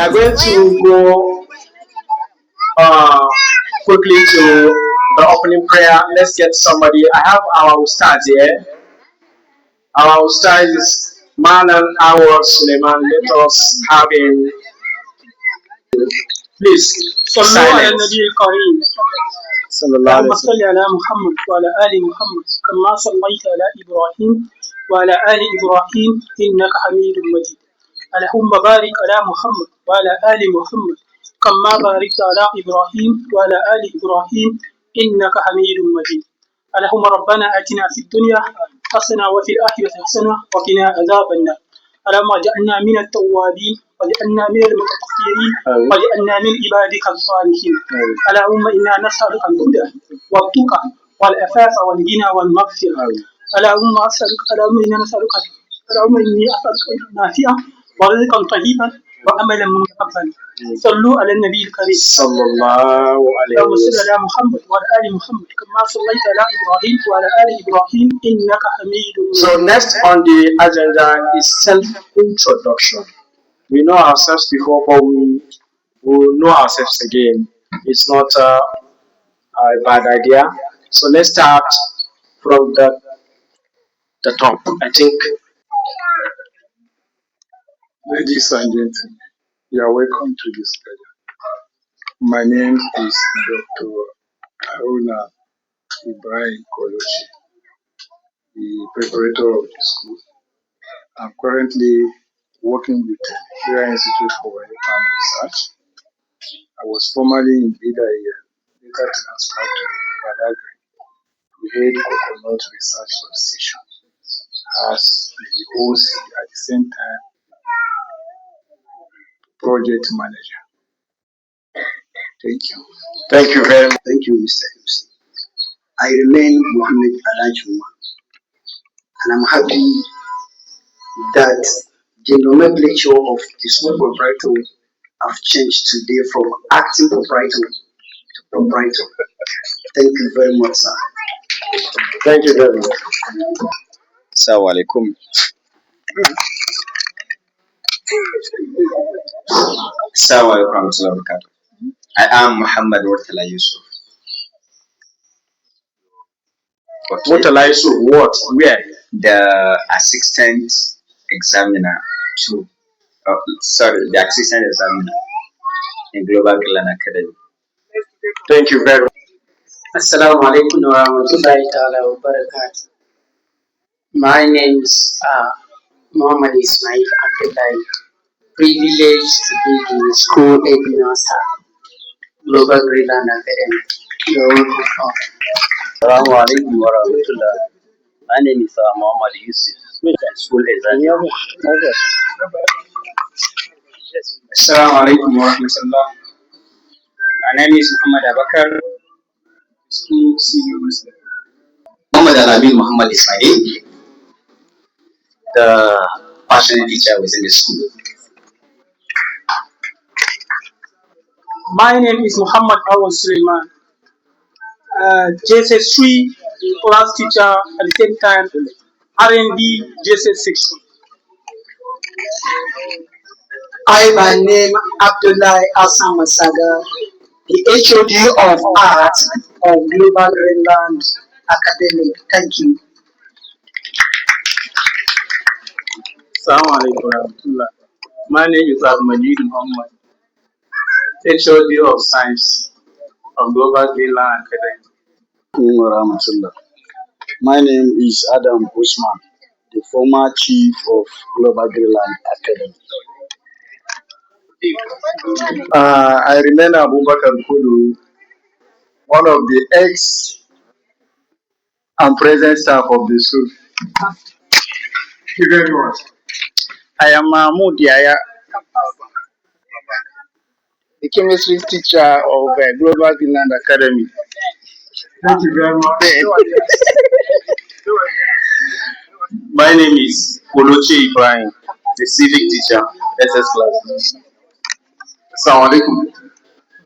are going to go quickly to the opening prayer. Let's get somebody. I have our ustad here. Our ustad is Manan Awar Suleiman. Let us have him. Please, صلوا على النبي الكريم. اللهم silence. صل على محمد وعلى آل محمد كما صليت على إبراهيم وعلى آل إبراهيم إنك حميد مجيد. اللهم بارك على محمد وعلى آل محمد كما باركت على إبراهيم وعلى آل إبراهيم إنك حميد مجيد. اللهم ربنا آتنا في الدنيا حسنة وفي الآخرة حسنة وقنا عذاب النار. اللهم اجعلنا من التوابين واجعلنا من المتطهرين واجعلنا من عبادك الصالحين. اللهم إنا نسألك الهدى والتقى والعفاف والغنى والمغفرة. اللهم إنا نسألك اللهم إني أسألك نافعا ورزقا طيبا وعملا متقبلا. صلوا على النبي الكريم صلى الله عليه اللهم صل وسلم. على محمد وعلى آل محمد كما صليت على إبراهيم وعلى آل إبراهيم إنك حميد So مجيد. next on the agenda is self-introduction. We know ourselves before, but we will know ourselves again. It's not a bad idea. So let's start from the top. I think. Ladies and gentlemen, you are welcome to this prayer. My name is Dr. Haruna Ibrahim Kolochi, the preparator of the school. I'm currently working with the Nigeria Institute for Wildlife Research. I was formerly in Bida here, later transferred to Badagry to head coconut research substation as the OC at the same time project manager. Thank you. Thank you very much. Thank you, Mr. MC. I remain Mohammed Alajuma, and I'm happy that the nomenclature of the small proprietor have changed today from acting proprietor to proprietor. Thank you very much, sir. Thank you very much. Assalamu alaikum. Assalamu alaikum warahmatullahi wabarakatuh. I am Muhammad Murtala Yusuf. What a life, what? Where? The assistant examiner to the assistant examiner in Global Gglab Academy. Thank you very much. Assalamu alaikum wa rahmatullahi ta'ala wa barakatuh. My name is Muhammad Ismail Abdullahi. Privileged to be the school headmaster, Global Gglab Academy. You're welcome. Assalamu alaikum wa rahmatullah. My name is Muhammad Yusuf, school examiner. Assalamu alaikum wa rahmatullah. My name is Muhammad Abakar, school senior Muslim. Muhammad Alamin Muhammad Ismail, the passionate teacher within the school. My name is Muhammad Awar Suleiman, JSS3 class teacher at the same time R&D JSS section. I, by name Abdullah Hassan Masaga, the HOD of Art of Global Gglab Academy. Thank you. Assalamu alaikum wa rahmatullah. My name is Abdulmajid Muhammad, HOD of Science of Global Gglab Academy. My name is Adam Usman, the former chief of Global Gglab Academy. I remain Abubakar Kudu, one of the ex and present staff of the school. Thank you very much. I am Mahmoud Yaya, the chemistry teacher of Global Gglab Academy. Thank you very much. My name is Kolochi Ibrahim, the civic teacher, SS class. Assalamu alaikum.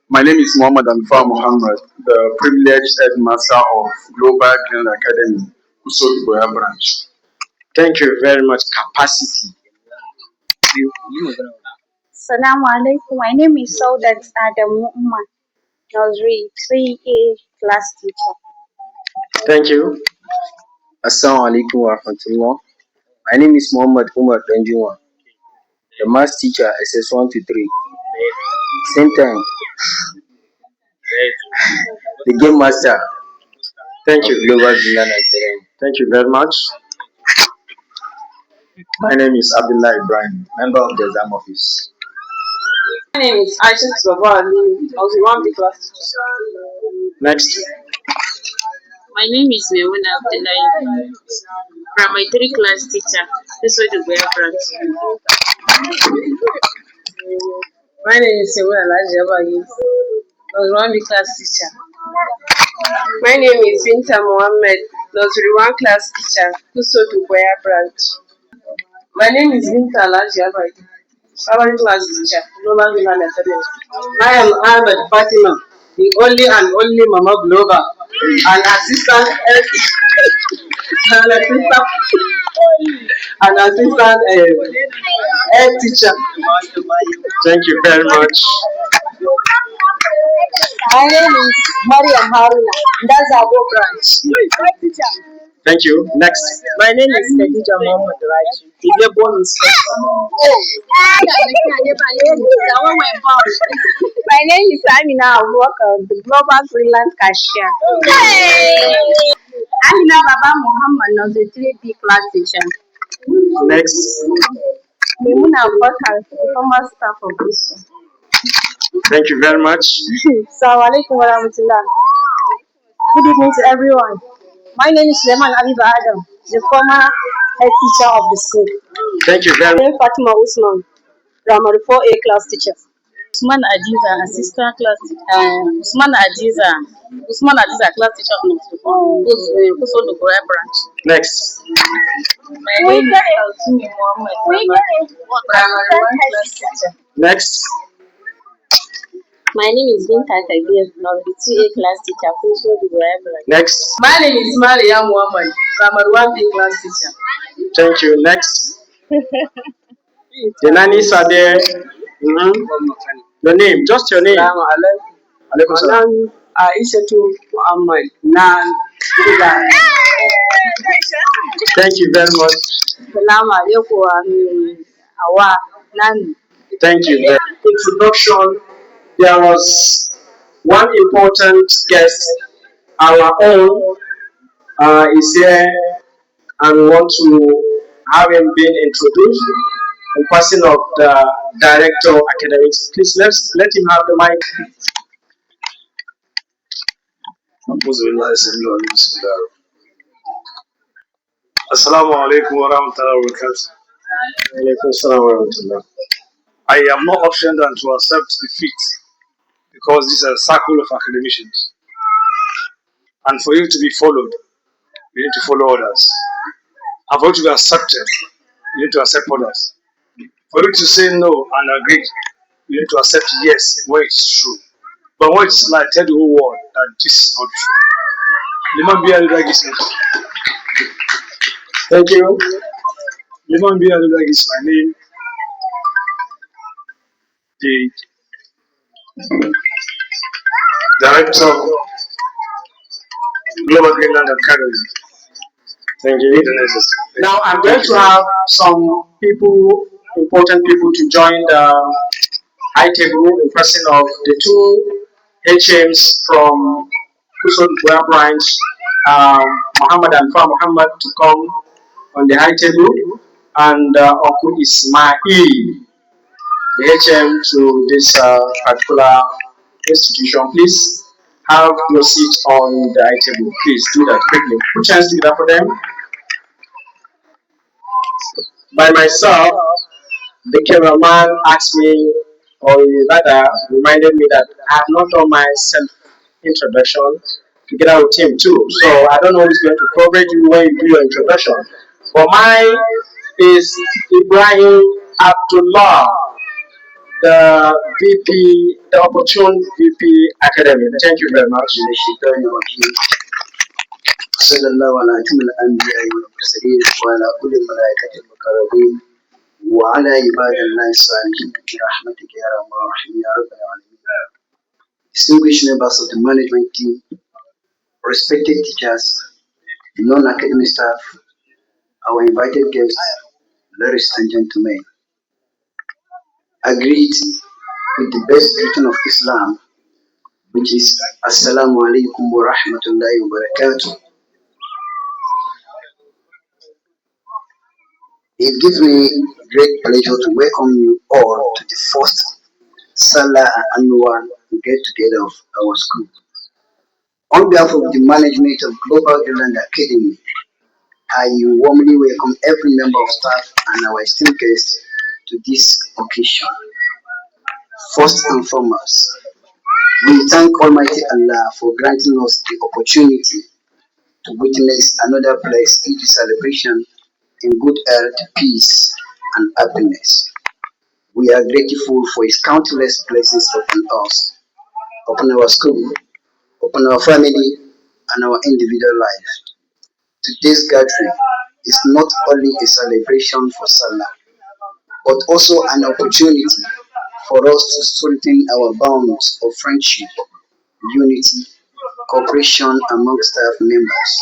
My name is Muhammad Anfar Muhammad, the privileged headmaster of Global Gglab Academy, Kusot Boya branch. Thank you very much. Capacity. Assalamu alaikum. My name is Saudat Adamu Umar, Nursery 3A class teacher. Thank you. Assalamu alaikum wa rahmatullah. My name is Muhammad Umar Danjuma, the math teacher SS1 to 3. Same time, the game master Thank of you. Global Gglab Academy. Thank you very much. My name is Abdullah Ibrahim, member of the exam office. My name is Aisha Sabali. I was one of the class. Next. My name is Mewuna Abdullahi, primary 3 class teacher. This was the Gglab branch. My name is Segun Alhaji Abagi. I was one of the class teacher. My name is Binta Mohammed, nursery 1 class teacher, Kuso Duboya branch. My name is Binta Alhaji Abagi, primary class teacher, Global Gglab Academy. I am Ahmed Fatima, the only and only Mama Global, an assistant head teacher. Thank you very much. My name is Mariam Haruna, Ndazabo branch. Thank you. Next. My name is Khadija Mohammed Raji, the labor inspector. My name is Amina Abubakar, the Global Freelance Cashier. Amina Baba Muhammad, Nursery 3B class teacher. Next. Memuna Abubakar, the former staff of this school. Thank you very much. Assalamu alaikum wa rahmatullah. Good evening to everyone. My name is Suleiman Abiba Adam, the former head teacher of the school. Thank you very My much. name is Fatima Usman, primary 4A class teacher. Usman Adiza, assistant class Usman Adiza, class teacher of nursery 4, Kuso Duboya branch. Next. My name is Altumi Mohammed, primary 1 class teacher. Next. My name is Binta Kabir, nursery 2A class teacher, Kuso Duboya branch. Next. My name is Maria Muhammad, primary 1B class teacher. Thank you. Next. The nannies are there. Your name, just your name. Assalamu alaikum. Alaikum salam. Aisha Muhammad, Nan. Thank you very much. Assalamu alaikum Awa Nani. Thank you. Introduction. There was one important guest, our own, is here, and we want to have him being introduced in person of the director of academics. Please let him have the mic. Assalamu alaikum wa rahmatullahi wa barakatuh. Alaikum salam wa rahmatullah. I am not optioned than to accept defeat because this is a circle of academicians. And for you to be followed, you need to follow others. And for you to be accepted, you need to accept others. For you to say no and agree, you need to accept yes when it's true. But when it's like, tell the whole world that this is not true. Liman Biya Ludag is Thank you. Liman Biya Ludag is my name. The director of Global Greenland Academy. Thank you. Now I'm going to have some people, important people, to join the high table in person of the two HMs from Kusod Buya branch, Muhammad and Fa Muhammad, to come on the high table, and Oku Ismail, the HM to this particular institution. Please have your seat on the high table. Please do that quickly. Put your hands together for them. By myself, the cameraman asked me, or rather reminded me that I have not done my self introduction together with him too. So I don't know who's going to cover you when you do your introduction. But mine is Ibrahim Abdullah, the VP, the Opportune VP Academy. Thank you very much. صلى الله على أتم الأنبياء والمرسلين وعلى كل الملائكة المقربين وعلى عباد الله الصالحين برحمتك يا رب الراحمين يا رب العالمين. Distinguished members of the management team, respected teachers, non-academic staff, our invited guests, ladies and gentlemen, agreed with the best greeting of Islam, which is Assalamu alaikum wa rahmatullahi wa barakatuh. It gives me great pleasure to welcome you all to the first Sallah annual get together of our school. On behalf of the management of Global Gglab Academy, I warmly welcome every member of staff and our esteemed guests to this occasion. First and foremost, we thank Almighty Allah for granting us the opportunity to witness another blessed Eid celebration in good health, peace, and happiness. We are grateful for His countless blessings upon us, upon our school, upon our family, and our individual life. Today's gathering is not only a celebration for Sallah, but also an opportunity for us to strengthen our bonds of friendship, unity, cooperation among staff members.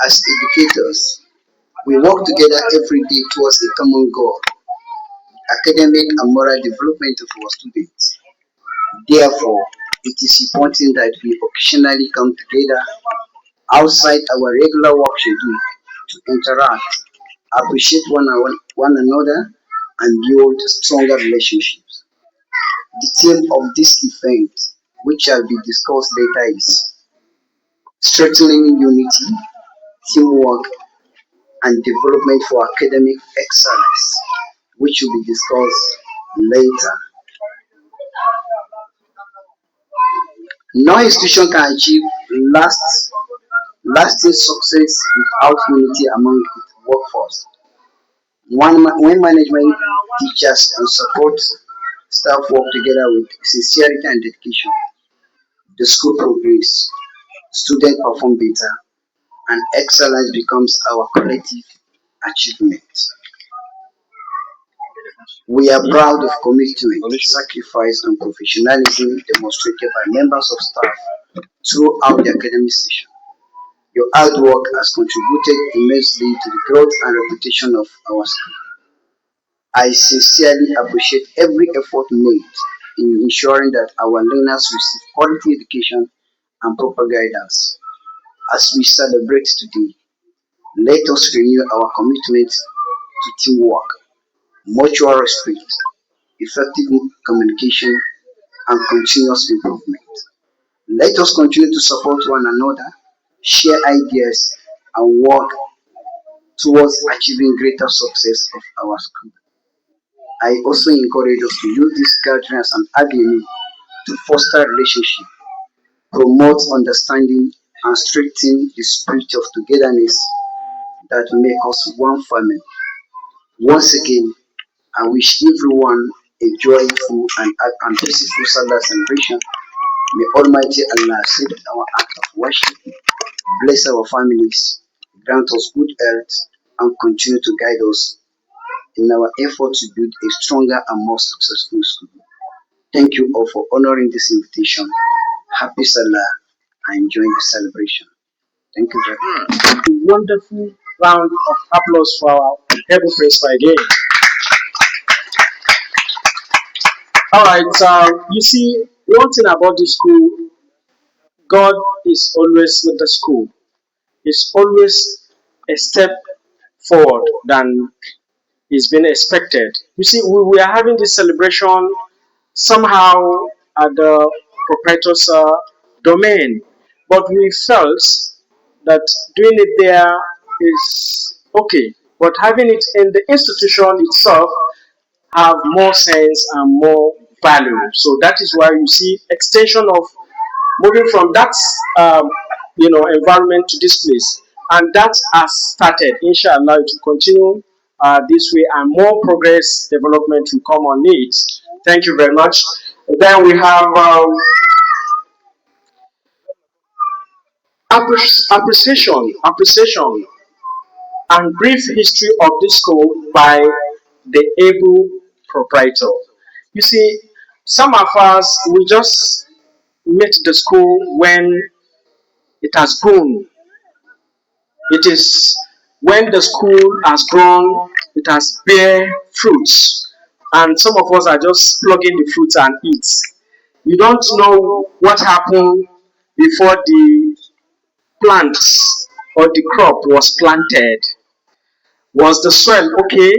As educators, we work together every day towards a common goal, academic and moral development of our students. Therefore, it is important that we occasionally come together outside our regular work schedule to interact, appreciate one another, and build stronger relationships. The theme of this event, which shall be discussed later, is strengthening unity, teamwork, and development for academic excellence, which will be discussed later. No institution can achieve lasting success without unity among its workforce. When management, teachers, and support staff work together with sincerity and dedication, the school progresses, students perform better, and excellence becomes our collective achievement. We are proud of commitment, sacrifice, and professionalism demonstrated by members of staff throughout the academic session. Your hard work has contributed immensely to the growth and reputation of our school. I sincerely appreciate every effort made in ensuring that our learners receive quality education and proper guidance. As we celebrate today, let us renew our commitment to teamwork, mutual respect, effective communication, and continuous improvement. Let us continue to support one another, share ideas, and work towards achieving greater success of our school. I also encourage us to use this gathering as an avenue to foster relationship, promote understanding, and strengthen the spirit of togetherness that make us one family. Once again, I wish everyone a joyful and peaceful Salah celebration. May Almighty Allah accept our act of worship, bless our families, grant us good health, and continue to guide us in our effort to build a stronger and more successful school. Thank you all for honoring this invitation. Happy Salah and enjoying the celebration. Thank you very much. Wonderful round of applause for our heaven principal again. All right, you see, one thing about this school, God is always with the school. It's always a step forward than is being expected. You see, we are having this celebration somehow at the proprietor's domain, but we felt that doing it there is okay, but having it in the institution itself have more sense and more value. So that is why you see extension of moving from that um, environment to this place, and that has started. Inshallah, it will continue this way, and more progress development will come on it. Thank you very much. Then we have appreciation and brief history of this school by the able proprietor. You see, some of us we just met the school when it has grown. It is when the school has grown, it has bear fruits, and some of us are just plugging the fruits and eat. You don't know what happened before the plants or the crop was planted. Was the soil okay?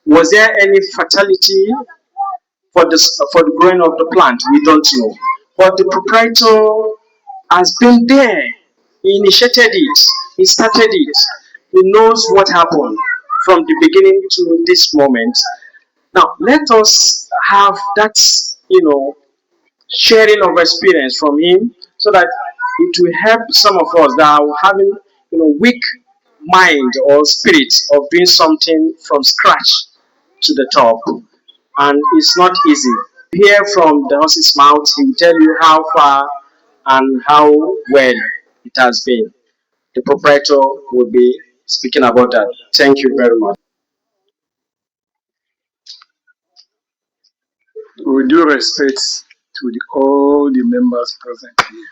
Was there any fertility for the growing of the plant? We don't know. But the proprietor has been there. He initiated it. He started it. He knows what happened from the beginning to this moment. Now let us have that, sharing of experience from him, so that it will help some of us that are having, weak mind or spirit of doing something from scratch to the top, and it's not easy. Hear from the horse's mouth, he will tell you how far and how well it has been. The proprietor will be speaking about that. Thank you very much. With due respect to all the members present here,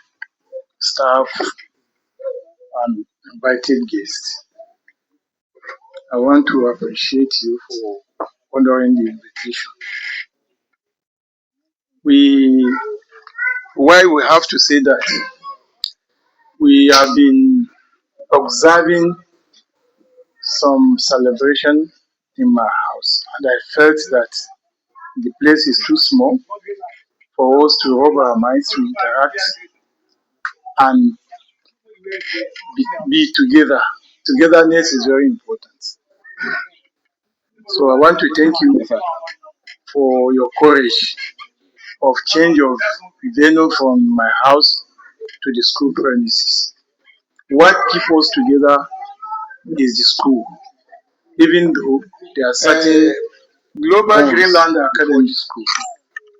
staff and invited guests, I want to appreciate you for honoring the invitation. We, why we have to say that, we have been observing some celebration in my house, and I felt that the place is too small for us to rub our minds to interact and be together. Togetherness is very important. So I want to thank you for your courage of change of venue from my house to the school premises. What keeps us together is the school, even though there are certain Global Greenland Academy School.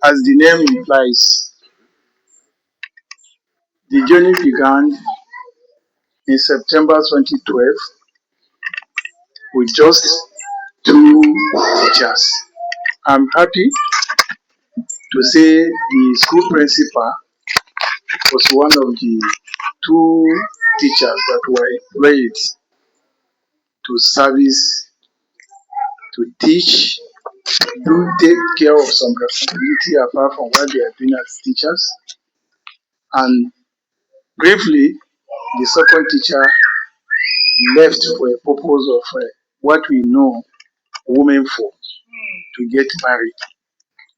As the name implies, the journey began in September 2012 with just two teachers. I'm happy to say the school principal was one of the two teachers that were employed to service, to teach, do take care of some responsibility apart from what they are doing as teachers. And briefly, the second teacher left for a purpose of what we know women for, to get married.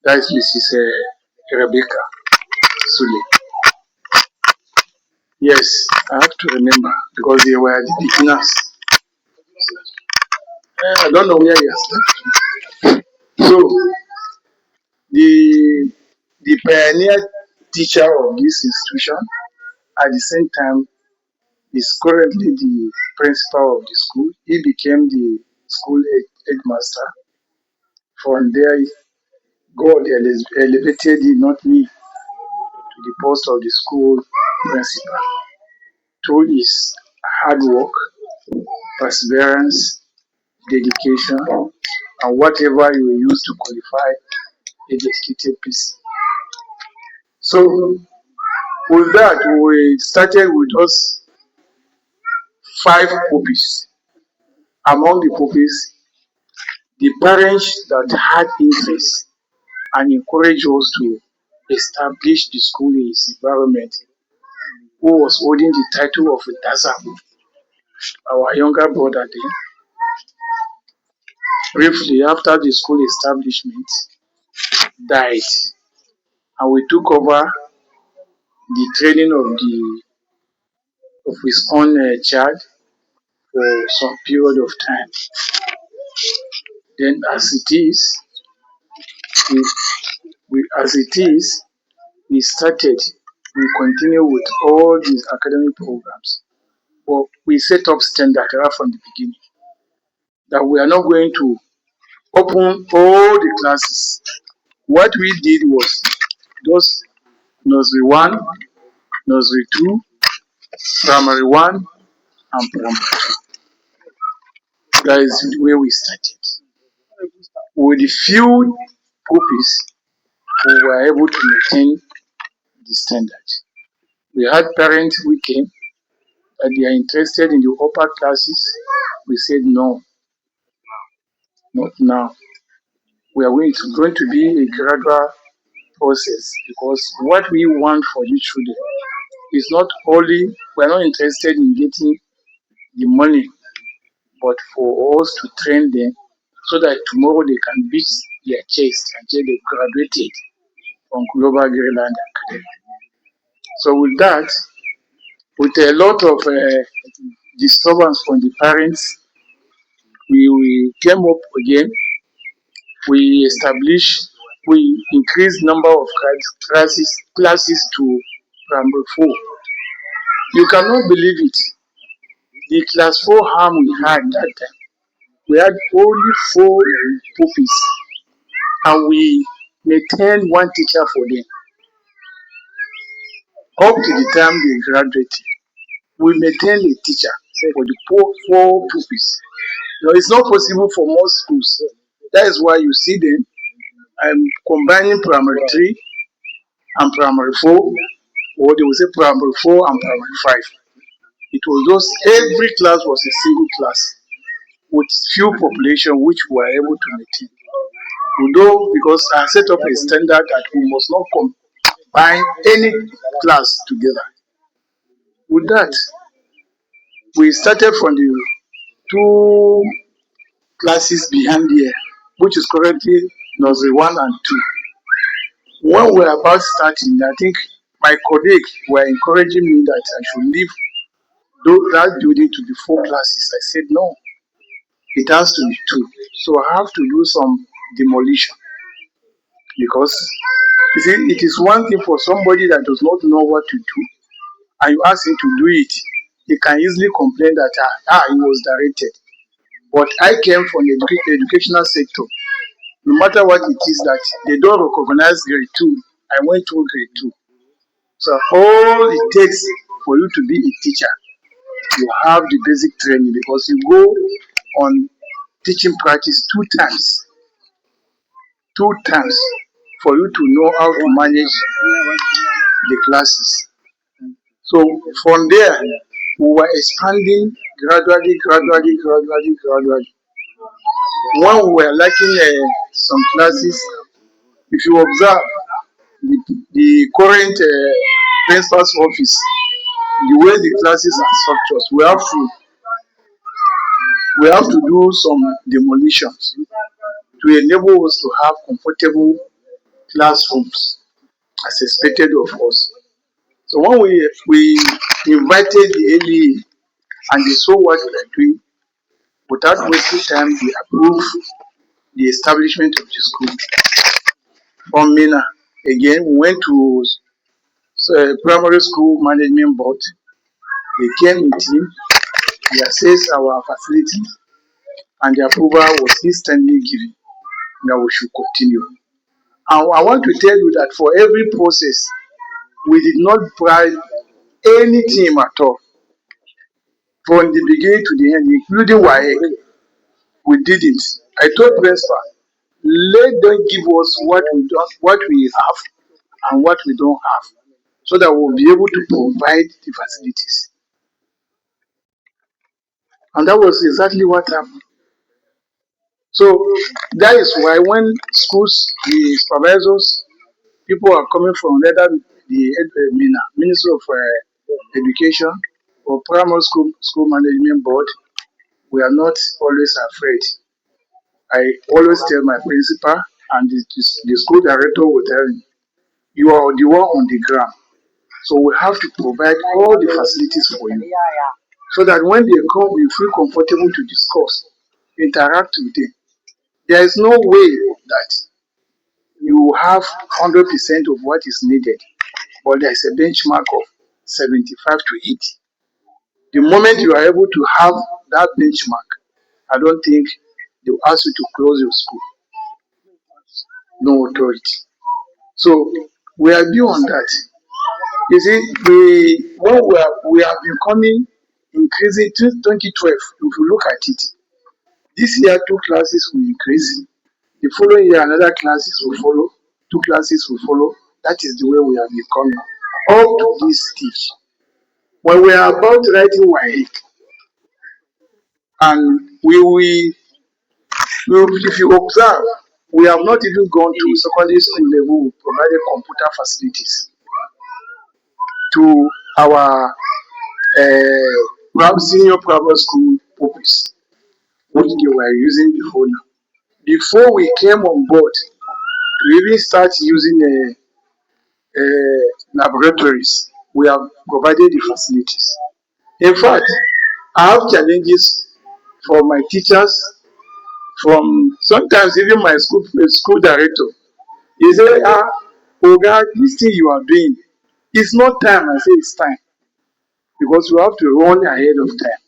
That is Mrs. Rebecca Sule. Yes, I have to remember because they were the beginners. I don't know where you are. So the pioneer teacher of this institution at the same time is currently the principal of the school. He became the school headmaster. From there, God elevated him, not me, to the post of the school principal through his hard work, perseverance, dedication, and whatever you will use to qualify a dedicated PC. So with that, we started with us 5 pupils. Among the pupils, the parents that had interest and encouraged us to establish the school in its environment, who was holding the title of Daza, our younger brother then. Briefly, after the school establishment died, and we took over the training of his own child for some period of time. Then, as it is, we started, we continue with all these academic programs. But we set up standard right from the beginning that we are not going to open all the classes. What we did was just nursery 1, nursery 2, primary 1, and primary 2. That is where we started. with the few pupils, we were able to maintain the standard. We had parents who came that they are interested in the upper classes. We said no, not now. We are going to be a gradual process because what we want for these children is not only we are not interested in getting the money, but for us to train them so that tomorrow they can beat their chest until they graduated from Global Greenland Academy. So with that, with a lot of disturbance from the parents, we came up again. We established, we increased number of classes to primary 4. You cannot believe it. The class 4 harm we had that time, we had only 4 pupils and we maintained one teacher for them. Up to the time they graduated, we maintained a teacher for the 4 pupils. No, it's not possible for most schools. That is why you see them combining primary 3 and primary 4, or they will say primary 4 and primary 5. It was just every class was a single class with few population which we were able to maintain. Although, because I set up a standard that we must not combine any class together. With that, we started from the 2 classes behind here, which is currently nursery 1 and 2. When we were about starting, I think my colleagues were encouraging me that I should leave that building to be 4 classes. I said no, it has to be 2. So I have to do some demolition because you see, it is one thing for somebody that does not know what to do, and you ask him to do it. He can easily complain that he was directed. But I came from the educational sector. No matter what it is that they don't recognize grade 2, I went through grade 2. So all it takes for you to be a teacher, you have the basic training because you go on teaching practice 2 times for you to know how to manage the classes. So from there, we were expanding gradually. When we were lacking some classes, if you observe the current principal's office, the way the classes are structured, we have to do some demolitions to enable us to have comfortable classrooms as expected of us. So when we invited the LEA and they saw what we are doing, without wasting time, they approved the establishment of the school. From Mina, again, we went to primary school management board. They came in team, they assessed our facilities, and the approval was instantly given that we should continue. And I want to tell you that for every process, we did not bribe any team at all. From the beginning to the end, including WAEC, we didn't. I told principal, let them give us what we have and what we don't have, so that we'll be able to provide the facilities. And that was exactly what happened. So that is why when schools, the supervisors, people are coming from whether the Ministry of Education or primary school management board, we are not always afraid. I always tell my principal and the school director will tell me, you are the one on the ground. So we have to provide all the facilities for you. So that when they come, you feel comfortable to discuss, interact with them. There is no way that you have 100% of what is needed, but there is a benchmark of 75 to 80. The moment you are able to have that benchmark, I don't think they will ask you to close your school. No authority. So we are beyond that. You see, we have been coming increasing since 2012. If you look at it, this year 2 classes will increase. The following year, another classes will follow, two classes will follow. That is the way we have become now. Up to this stage. When we are about writing WAEC, and if you observe, we have not even gone to secondary school level. We provided computer facilities to our senior private school pupils, which they were using before now. Before we came on board, we even start using laboratories. We have provided the facilities. In fact, I have challenges from my teachers, from sometimes even my school director. He say, Oga, this thing you are doing, it's not time. I say it's time because we have to run ahead of time.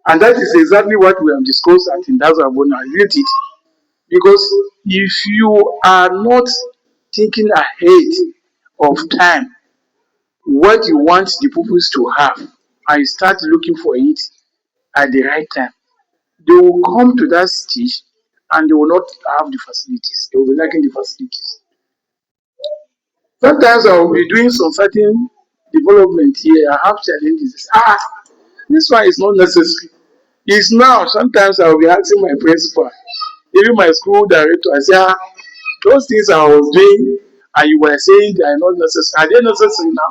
And that is exactly what we have discussed at Indazabona, isn't it? Because if you are not thinking ahead of time, what you want the pupils to have, and you start looking for it at the right time, they will come to that stage and they will not have the facilities. They will be lacking the facilities. Sometimes I will be doing some certain development here. I have challenges. This one is not necessary. It's now. Sometimes I will be asking my principal, even my school director. I say, those things I was doing and you were saying they are not necessary. Are they necessary now?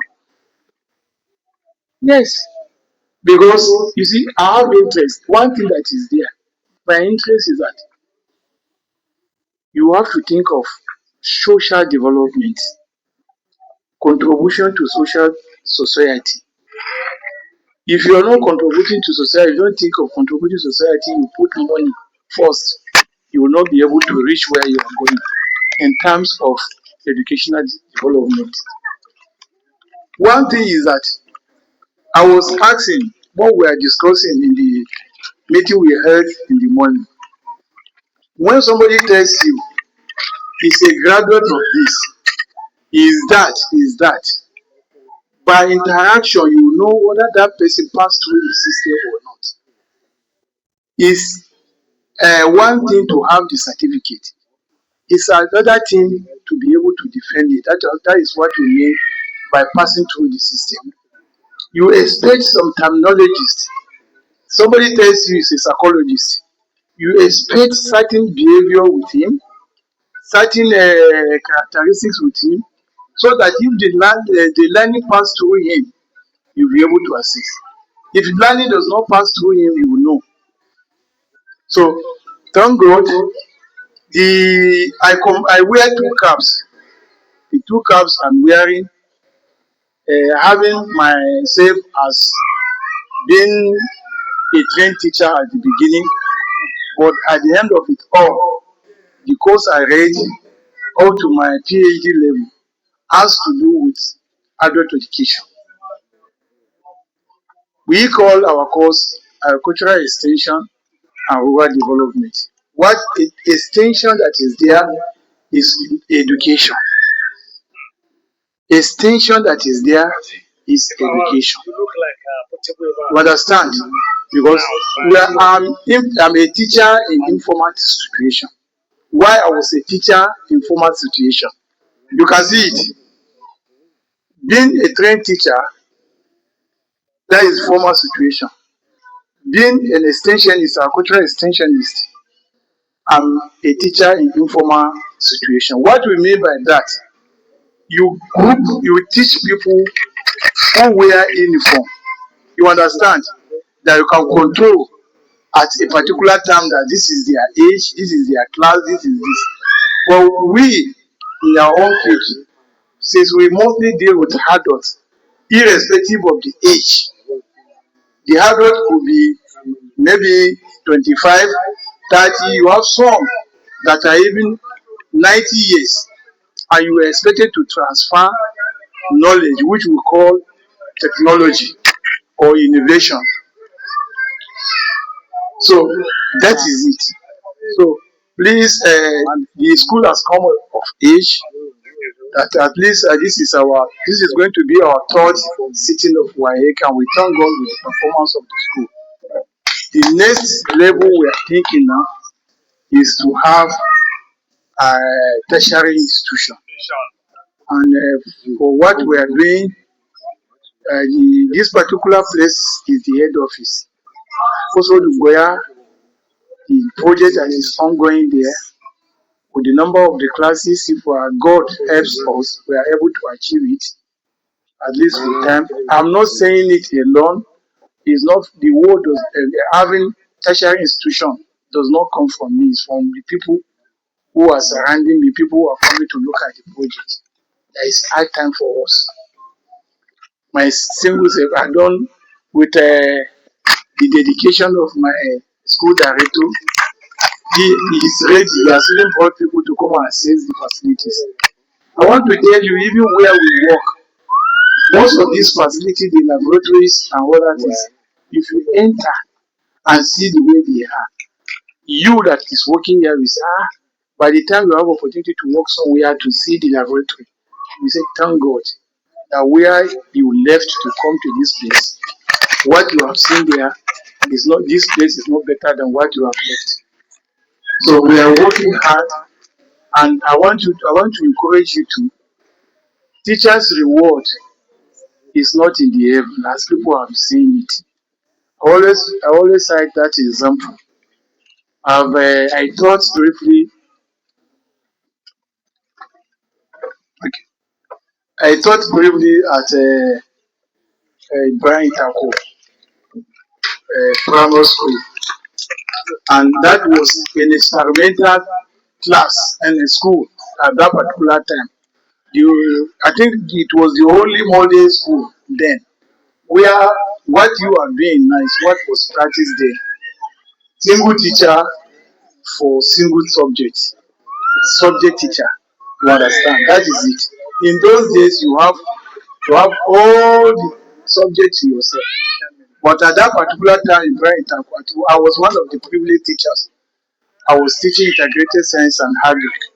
Yes. Because you see, I have interest. One thing that is there, my interest is that you have to think of social development, contribution to society. If you are not contributing to society, you don't think of contributing to society, you put money first, you will not be able to reach where you are going in terms of educational development. One thing is that I was asking what we are discussing in the meeting we held in the morning. When somebody tells you he's a graduate of this, is that, by interaction, you know whether that person passed through the system or not. It's one thing to have the certificate. It's another thing to be able to defend it. That is what we mean by passing through the system. You expect some terminologist. Somebody tells you he's a psychologist. You expect certain behavior with him, certain characteristics with him, so that if the learning pass through him, you'll be able to assist. If learning does not pass through him, you will know. So, thank God, I wear two caps. The two caps I'm wearing, having myself as being a trained teacher at the beginning, but at the end of it all, the course I read up to my PhD level has to do with adult education. We call our course agricultural extension and rural development. What extension that is there is education. Extension that is there is education. You understand? Because I'm a teacher in informal situation. Why I was a teacher in formal situation? You can see it. Being a trained teacher, that is formal situation. Being an extensionist, a cultural extensionist, I'm a teacher in informal situation. What we mean by that, you teach people who wear uniform. You understand that you can control at a particular time that this is their age, this is their class, this is this. But we, in our own field, since we mostly deal with adults, irrespective of the age, the adult could be maybe 25, 30. You have some that are even 90 years, and you are expected to transfer knowledge, which we call technology or innovation. So that is it. So please, the school has come of age that at least this is going to be our third sitting of WAEC, and we thank God with the performance of the school. The next level we are thinking now is to have tertiary institution. And for what we are doing, this particular place is the head office. Also, where the project that is ongoing there, with the number of the classes, if God helps us, we are able to achieve it, at least with time. I'm not saying it alone. It's not the word having tertiary institution does not come from me. It's from the people who are surrounding me, people who are coming to look at the project. There is high time for us. My single self, I done with the dedication of my school director. He is ready. He has even brought people to come and assess the facilities. I want to tell you, even where we work, most of these facilities, the laboratories and other things, if you enter and see the way they are, you that is working here will say, by the time you have opportunity to work somewhere to see the laboratory, you say, thank God that where you left to come to this place, what you have seen there is not, this place is not better than what you have left. So we are working hard, and I want to encourage you to teachers' reward is not in the heaven as people have seen it. I always cite that example. I taught briefly. Okay, I taught briefly at Brian Tako primary school, and that was an experimental class in a school at that particular time. I think it was the only modern school then where what you are doing now is what was practiced there. Single teacher for single subject teacher. You understand? That is it. In those days, you have all the subjects to yourself. But at that particular time in Brian Takwatu, I was one of the privileged teachers. I was teaching integrated science and agric.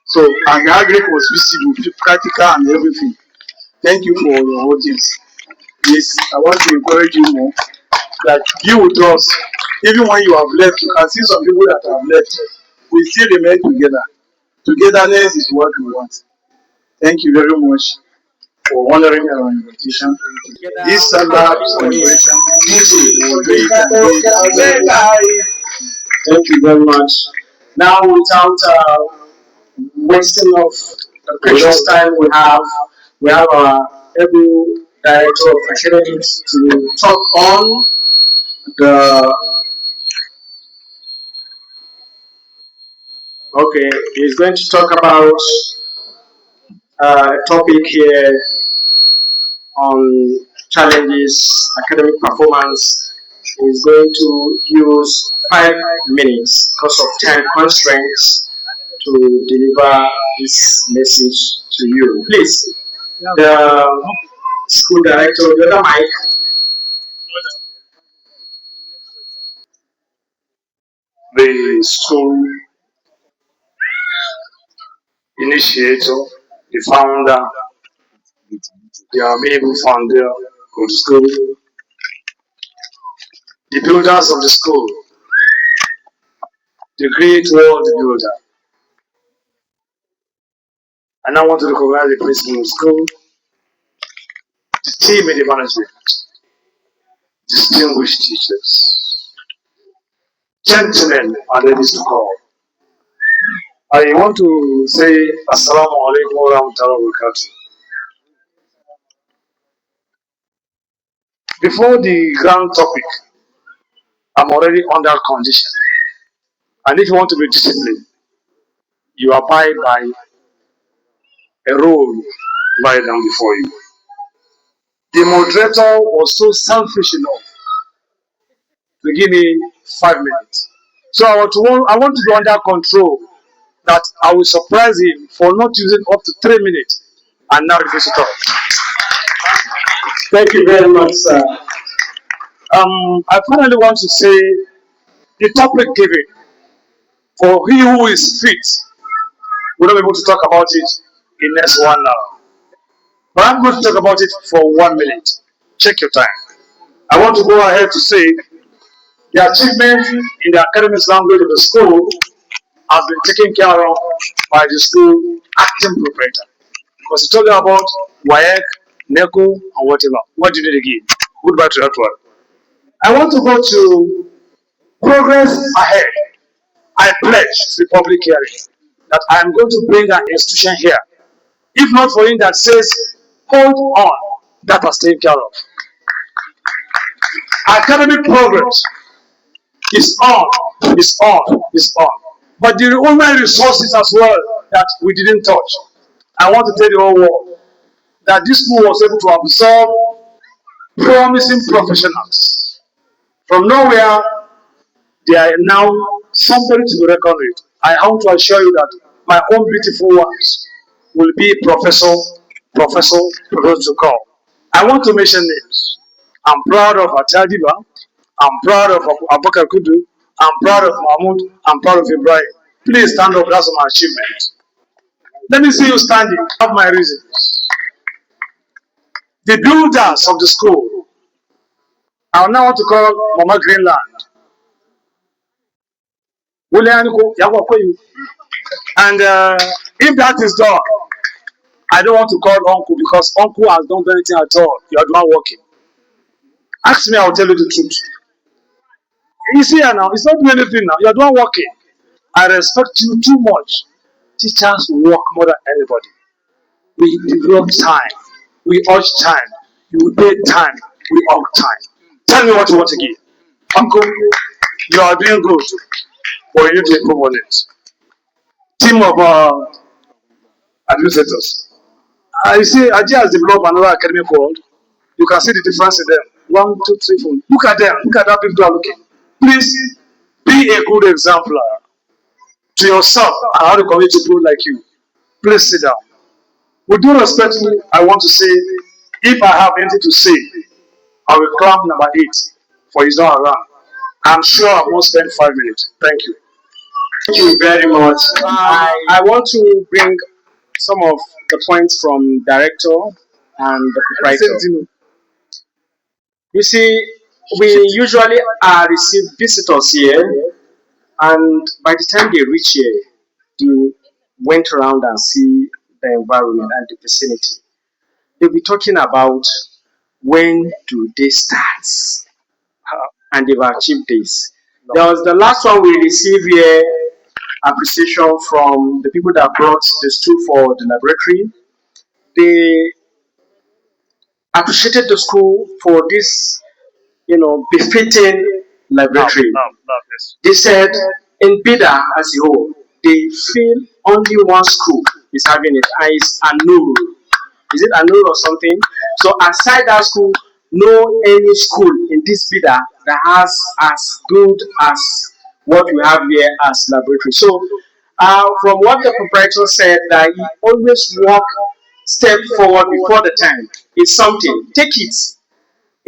So, and agric was visible, practical and everything. Thank you for your audience. Yes, I want to encourage you more that be with us. Even when you have left, you can see some people that have left. We still remain together. Togetherness is what we want. Thank you very much for honoring our invitation. This Sallah celebration, thank you very much. Now, without wasting of the precious time we have our able director of academics to talk on the. Okay, he's going to talk about a topic here on challenges, academic performance. Is going to use 5 minutes because of time constraints to deliver this message to you. Please, the school director, the other mic. The school initiator, the founder, the amiable founder of the school, the builders of the school, the great world builder. And I want to recognize the principal of the school, the team in the management, distinguished teachers, gentlemen and ladies to call. I want to say Assalamu alaikum wa rahmatullahi wa barakatuh. Before the grand topic, I'm already under condition. And if you want to be disciplined, you abide by a rule laid down before you. The moderator was so selfish enough to give me 5 minutes. So I want to be under control that I will surprise him for not using up to 3 minutes and now refuse to talk. Thank you very much, sir. I finally want to say the topic given for he who is fit. We're not able to talk about it in next 1 hour. But I'm going to talk about it for 1 minute. Check your time. I want to go ahead to say the achievement in the academic language of the school has been taken care of by the school acting proprietor. Because he told you about WAEC, NECO, and whatever. What do you need again? Goodbye to that one. I want to go to progress ahead. I pledge to the public hearing that I am going to bring an institution here. If not for him that says, hold on, that was taken care of. Academic progress is on, is on, is on. But the human resources as well that we didn't touch. I want to tell the whole world that this school was able to absorb promising professionals. From nowhere, they are now somebody to be reckoned with. I want to assure you that my own beautiful ones will be professor to call. I want to mention names. I'm proud of Atadiba. I'm proud of Abubakar Kudu. I'm proud of Mahmoud. I'm proud of Ibrahim. Please stand up. That's my achievement. Let me see you standing. I have my reasons. The builders of the school. I now want to call Mama Greenland. And if that is done, I don't want to call uncle because uncle has not done anything at all. You are the one working. Ask me, I will tell you the truth. You see here now, it's not doing anything now. You are the one working. I respect you too much. Teachers work more than anybody. We develop time. We urge time. You pay time. We urge time. Tell me what you want to give. Uncle, you are doing good, but you need to improve on it. Team of administrators. You see, Ajay has developed another academic world. You can see the difference in them. 1, 2, 3, 4. Look at them. Look at how people are looking. Please be a good exemplar to yourself and how the community people like you. Please sit down. With due respect, I want to say, if I have anything to say, I will clamp number 8 for he's not around. I'm sure I won't spend 5 minutes. Thank you. Thank you very much. I want to bring some of the points from director and the proprietor. You see, we usually receive visitors here, and by the time they reach here, they went around and see the environment and the vicinity. They'll be talking about when do they start, and they've achieved this. There was the last one we received here, appreciation from the people that brought the stool for the laboratory. They appreciated the school for this, befitting laboratory. They said in Bida as a whole, they feel only one school is having it, and it's Anur. Is it Anur or something? So aside that school, no any school in this Bida that has as good as what we have here as laboratory. So from what the proprietor said, that he always walk step forward before the time is something. Take it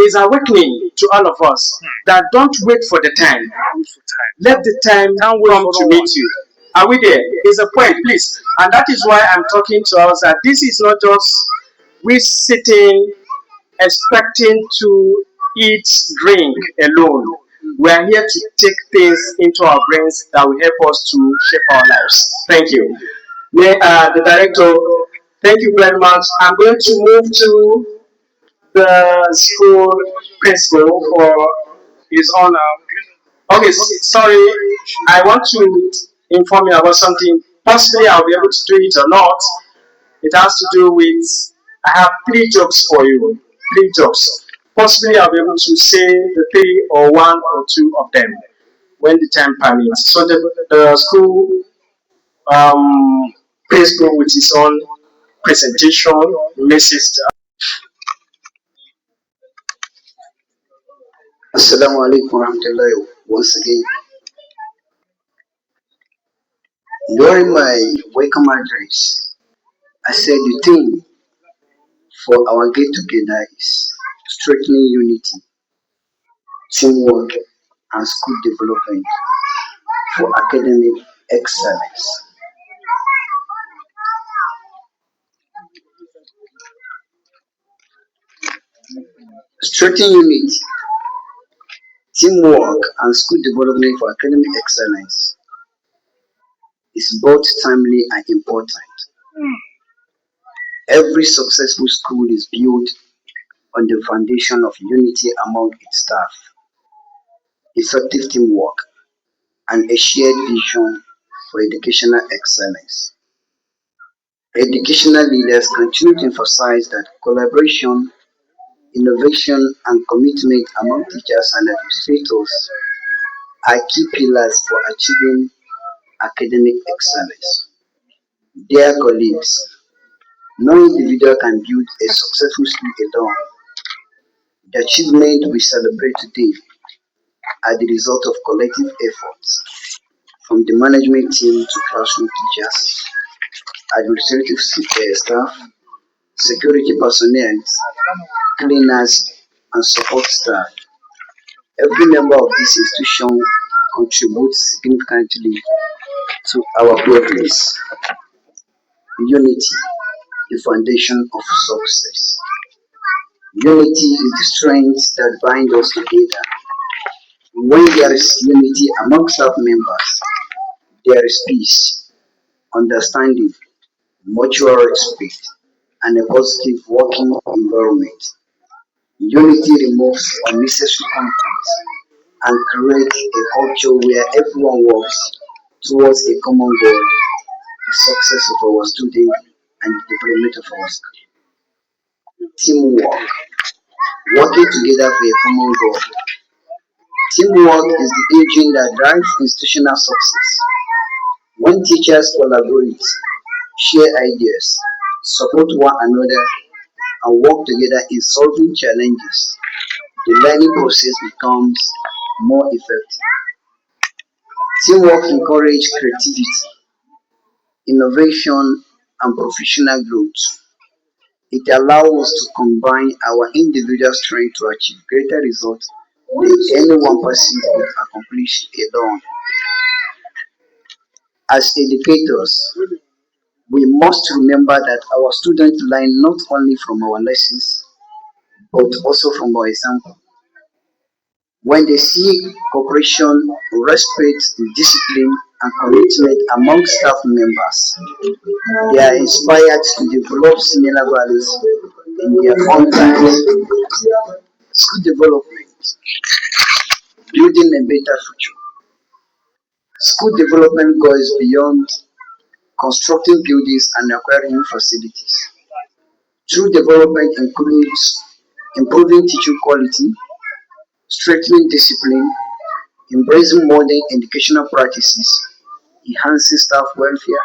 is awakening to all of us that don't wait for the time. Let the time come to meet you. Are we there? Is a point, please. And that is why I'm talking to us that this is not just we sitting expecting to eat, drink alone. We are here to take things into our brains that will help us to shape our lives. Thank you. The director, thank you very much. I'm going to move to the school principal for his honor. Okay, sorry, I want to inform you about something. Possibly I'll be able to do it or not. It has to do with, I have 3 jokes for you. 3 jokes. Possibly I'll be able to say the 3 or 1 or 2 of them when the time permits. So the school principal with his own presentation, Mrs. Assalamu alaikum warahmatullahi once again. During my welcome address, I said the theme for our get together is strengthening unity, teamwork, and school development for academic excellence. Strengthening unity, teamwork, and school development for academic excellence. is both timely and important. Every successful school is built on the foundation of unity among its staff, effective teamwork, and a shared vision for educational excellence. Educational leaders continue to emphasize that collaboration, innovation, and commitment among teachers and administrators are key pillars for achieving academic excellence. Dear colleagues, no individual can build a successful school alone. The achievements we celebrate today are the result of collective efforts from the management team to classroom teachers, administrative staff, security personnel, cleaners, and support staff. Every member of this institution contributes significantly to our progress. Unity, the foundation of success. Unity is the strength that binds us together. When there is unity among staff members, there is peace, understanding, mutual respect, and a positive working environment. Unity removes unnecessary conflicts and creates a culture where everyone works towards a common goal, the success of our students and the development of our school. Teamwork, working together for a common goal. Teamwork is the engine that drives institutional success. When teachers collaborate, share ideas, support one another, and work together in solving challenges, the learning process becomes more effective. Teamwork encourages creativity, innovation, and professional growth. It allows us to combine our individual strength to achieve greater results than any one person could accomplish alone. As educators, we must remember that our students learn not only from our lessons, but also from our example. When they see cooperation, respect, discipline, and commitment among staff members, they are inspired to develop similar values in their own lives. School development, building a better future. School development goes beyond constructing buildings and acquiring new facilities. True development includes improving teaching quality, strengthening discipline, embracing modern educational practices, enhancing staff welfare,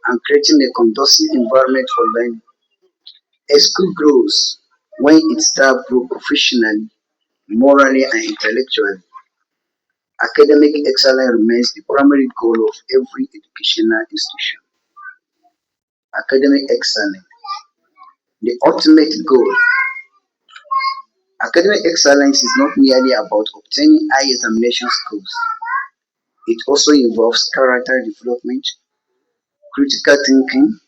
and creating a conducive environment for learning. A school grows when its staff grow professionally, morally, and intellectually. Academic excellence remains the primary goal of every educational institution. Academic excellence, the ultimate goal. Academic excellence is not merely about obtaining high examination scores. It also involves character development, critical thinking,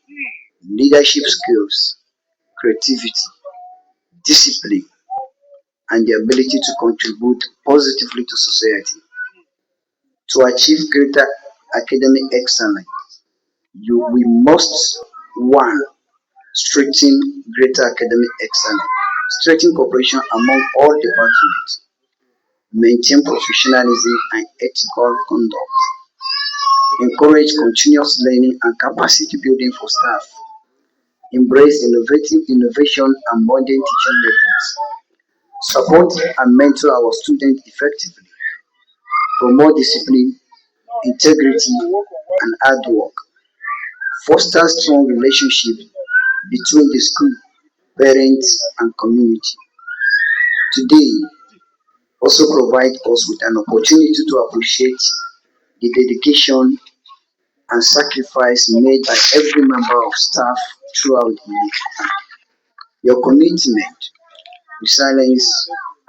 leadership skills, creativity, discipline, and the ability to contribute positively to society. To achieve greater academic excellence, we must one strengthen greater academic excellence, strengthen cooperation among all departments, maintain professionalism and ethical conduct, encourage continuous learning and capacity building for staff, embrace innovative innovation and modern teaching methods, support and mentor our students effectively, promote discipline, integrity, and hard work, foster strong relationships between the school, parents, and community. Today also provide us with an opportunity to appreciate the dedication and sacrifice made by every member of staff throughout the year. Your commitment, resilience,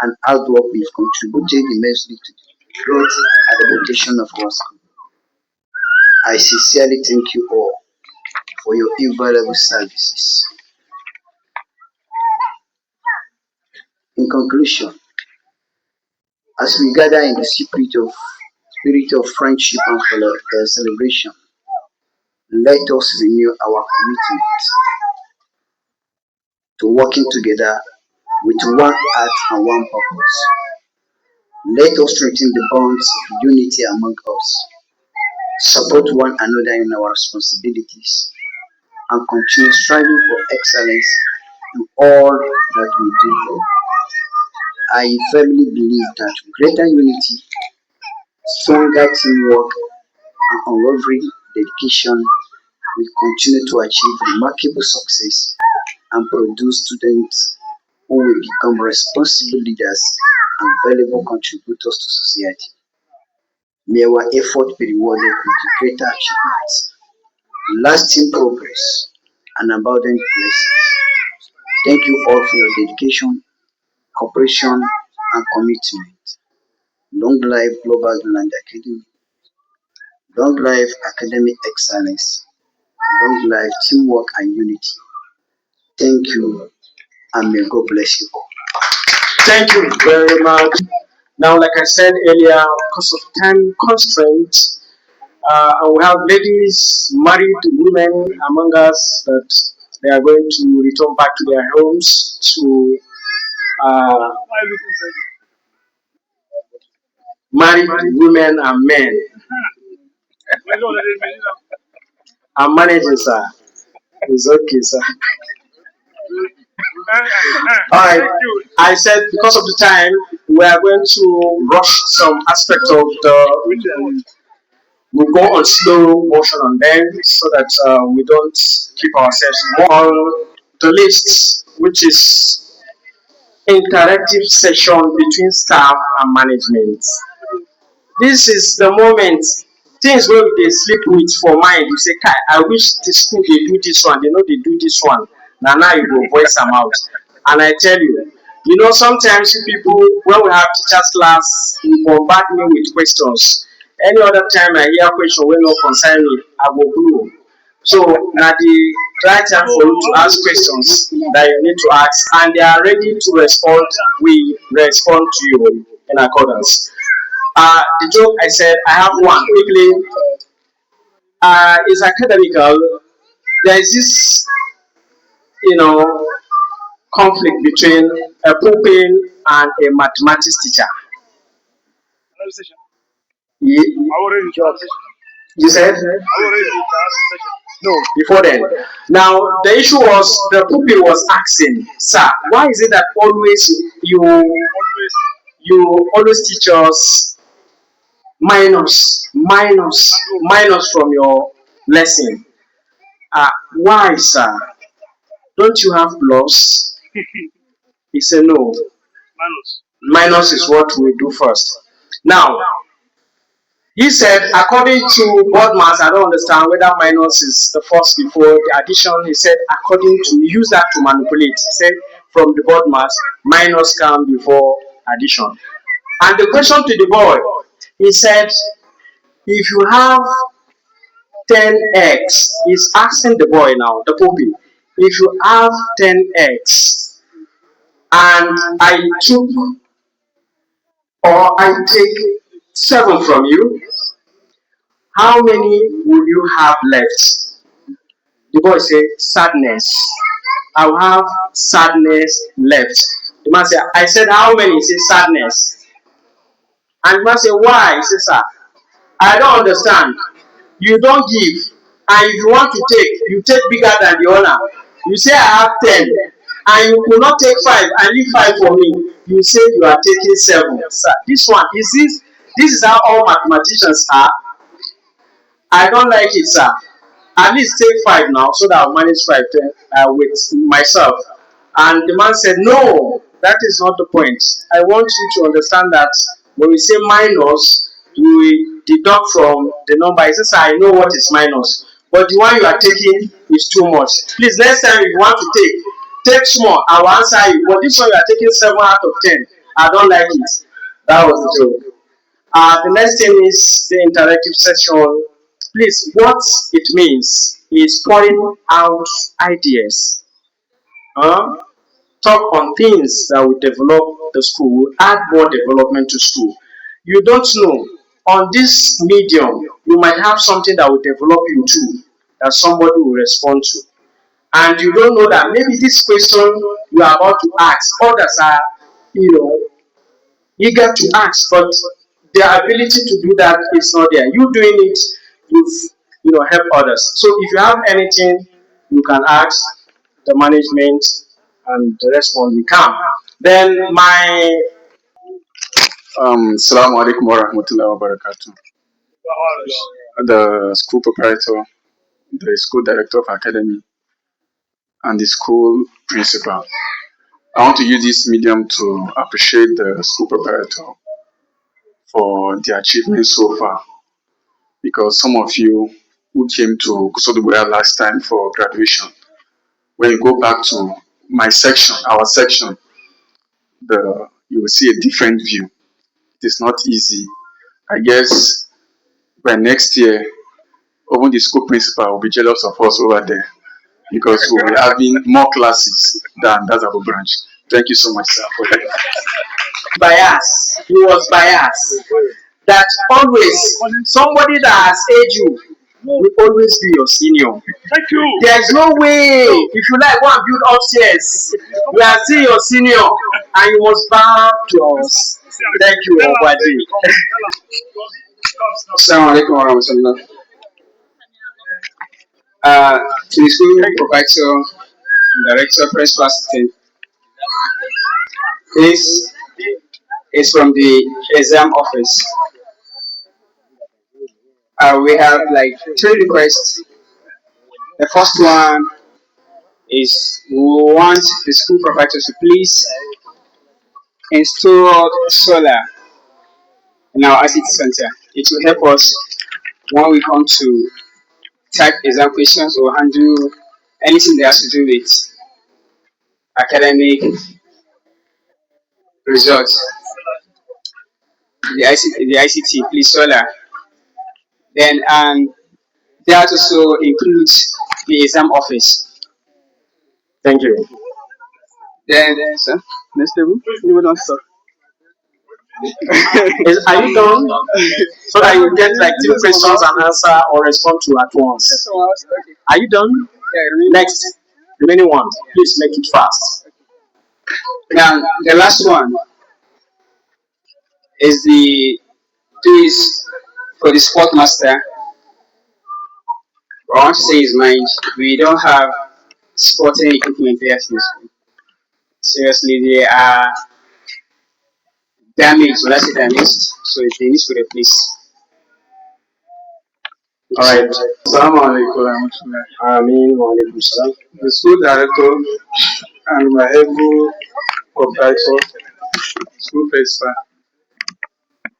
and hard work have contributed immensely to the growth and reputation of our school. I sincerely thank you all for your invaluable services. In conclusion, as we gather in the spirit of friendship and celebration, Let us renew our commitment to working together with one heart and one purpose. Let us strengthen the bonds of unity among us, support one another in our responsibilities, and continue striving for excellence in all that we do. I firmly believe that greater unity, stronger teamwork, and unwavering dedication will continue to achieve remarkable success and produce students who will become responsible leaders and valuable contributors to society. May our effort be rewarded with greater achievements, lasting progress, and abundant blessings. Thank you all for your dedication, cooperation, and commitment. Long life Global Land Academy. Long life academic excellence. Long life teamwork and unity. Thank you, and may God bless you all. Thank you very much. Now, like I said earlier, because of time constraints, and we have ladies, married women among us that they are going to return back to their homes to uh, married women and men. I'm managing, sir. It's okay, sir. All right. I said because of the time, we are going to rush some aspects of the. We'll go on slow motion on them so that we don't keep ourselves more on the list, which is interactive session between staff and management. This is the moment things wey we dey sleep with for mind. You say, kai, I wish the school dey do this one, they know they do this one. Now you go voice am out. And I tell you, sometimes you people, when we have teachers class, you bombard me with questions. Any other time I hear question wey no concern me, I go blow. So na the right time for you to ask questions that you need to ask, and they are ready to respond. We respond to you in accordance. The joke I said, I have one quickly. Is academical. There is this, conflict between a pupil and a mathematics teacher. You said? No, before then. Now, the issue was the pupil was asking, sir, why is it that always you always teach us minus from your lesson? Why, sir? Don't you have plus? He said, no. Minus is what we do first. Now, he said, according to Bodmas, I don't understand whether minus is the first before the addition. He said, according to, use that to manipulate. He said, from the Bodmas, minus come before addition. And the question to the boy, he said, if you have 10x, he's asking the boy now, the puppy, if you have 10x and I took or I take 7 from you, how many will you have left? The boy said, sadness. I will have sadness left. The man said, I said, how many? He said, sadness. And the man said, why? He said, sir, I don't understand. You don't give. And if you want to take, you take bigger than the owner. You say, I have 10. And you could not take 5 and leave 5 for me. You say you are taking 7. Sir, this one, this is how all mathematicians are. I don't like it, sir. At least take 5 now so that I'll manage 5 with myself. And the man said, no, that is not the point. I want you to understand that when we say minus, you deduct from the number. He says, I know what is minus. But the one you are taking is too much. Please, next time if you want to take small. I will answer you. But this one you are taking 7 out of 10. I don't like it. That was the joke. The next thing is the interactive session. Please, what it means is pouring out ideas. Talk on things that will develop the school, add more development to school. You don't know. On this medium, you might have something that will develop you too. that somebody will respond to. And you don't know that maybe this question you are about to ask, others are, you know, eager to ask, but their ability to do that is not there. You doing it, help others. So if you have anything, you can ask the management, and the response will come. Then Assalamu alaikum wa rahmatullahi wa barakatuh. The school proprietor, the school director of academy, and the school principal. I want to use this medium to appreciate the school proprietor for the achievement so far, because some of you who came to Kusoduboya last time for graduation, when you go back to my section, our section, you will see a different view. It is not easy. I guess by next year, even the school principal will be jealous of us over there, because we'll be having more classes than that of a branch. Thank you so much, sir, for that. He was biased. That always somebody that has aged you will always be your senior. Thank you. There is no way, if you like, go and build upstairs. We are still your senior, and you must bow to us. Thank you, Obadi. Assalamu alaikum wa rahmatullah. To the school proprietor, director, principal assistant. This is from the exam office. We have like 3 requests. The first one is we want the school proprietor to please install solar in our ICT center. It will help us when we come to type exam questions or handle anything that has to do with academic results. The ICT, please solar. Then that also includes the exam office. Thank you. Then, sir, next table. You don't stop. Are you done? So that you get like 3 questions and answer or respond to at once. Are you done? Next, remaining one. Please make it fast. Now, the last one is for the sport master. I want to say his mind. We don't have sporting equipment here in school. Seriously, they are damaged. When I say damaged, so they need to replace. Alright. Assalamu alaikum wa rahmatullahi. Ameen wa alaikum salam. The school director and my able proprietor, school principal.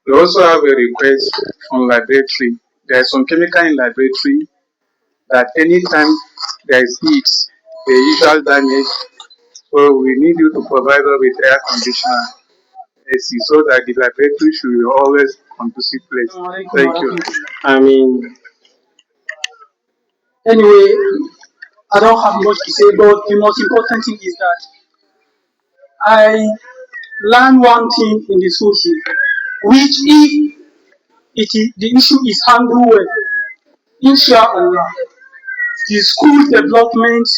We also have a request on laboratory. There is some chemical in laboratory that anytime there is heat, the usual damage. So we need you to provide us with air conditioner AC so that the laboratory should be always conducive place. Thank you. Anyway, I don't have much to say, but the most important thing is that I learned one thing in the school here, which if the issue is handled well, inshallah, the school development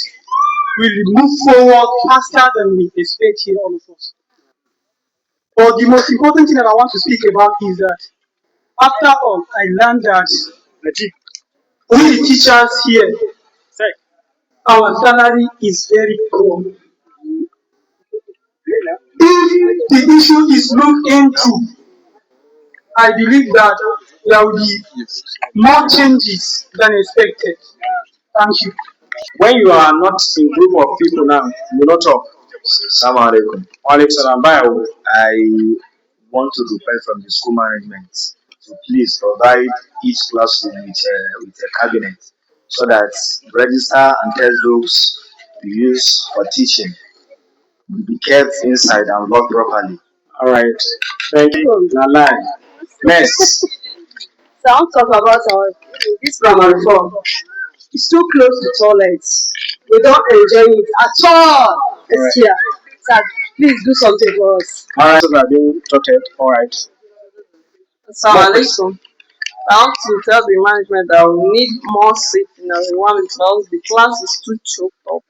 will move forward faster than we expect here, all of us. But the most important thing that I want to speak about is that after all, I learned that we the teachers here, our salary is very poor. If the issue is looked into, I believe that there will be more changes than expected. Thank you. When you are not in group of people now, you will not talk. Assalamu alaikum. Alaikum salam. I want to request from the school management to please provide each classroom with a cabinet so that register and textbooks we use for teaching will be kept inside and locked properly. Alright. Thank you. Nalai. Next. So I want to talk about this primary 4. It's too close to toilets. We don't enjoy it at all this year. So please do something for us. Alright, so we are being sorted. Alright. Assalamu alaikum. I want to tell the management that we need more seats in our one because the class is too choked up.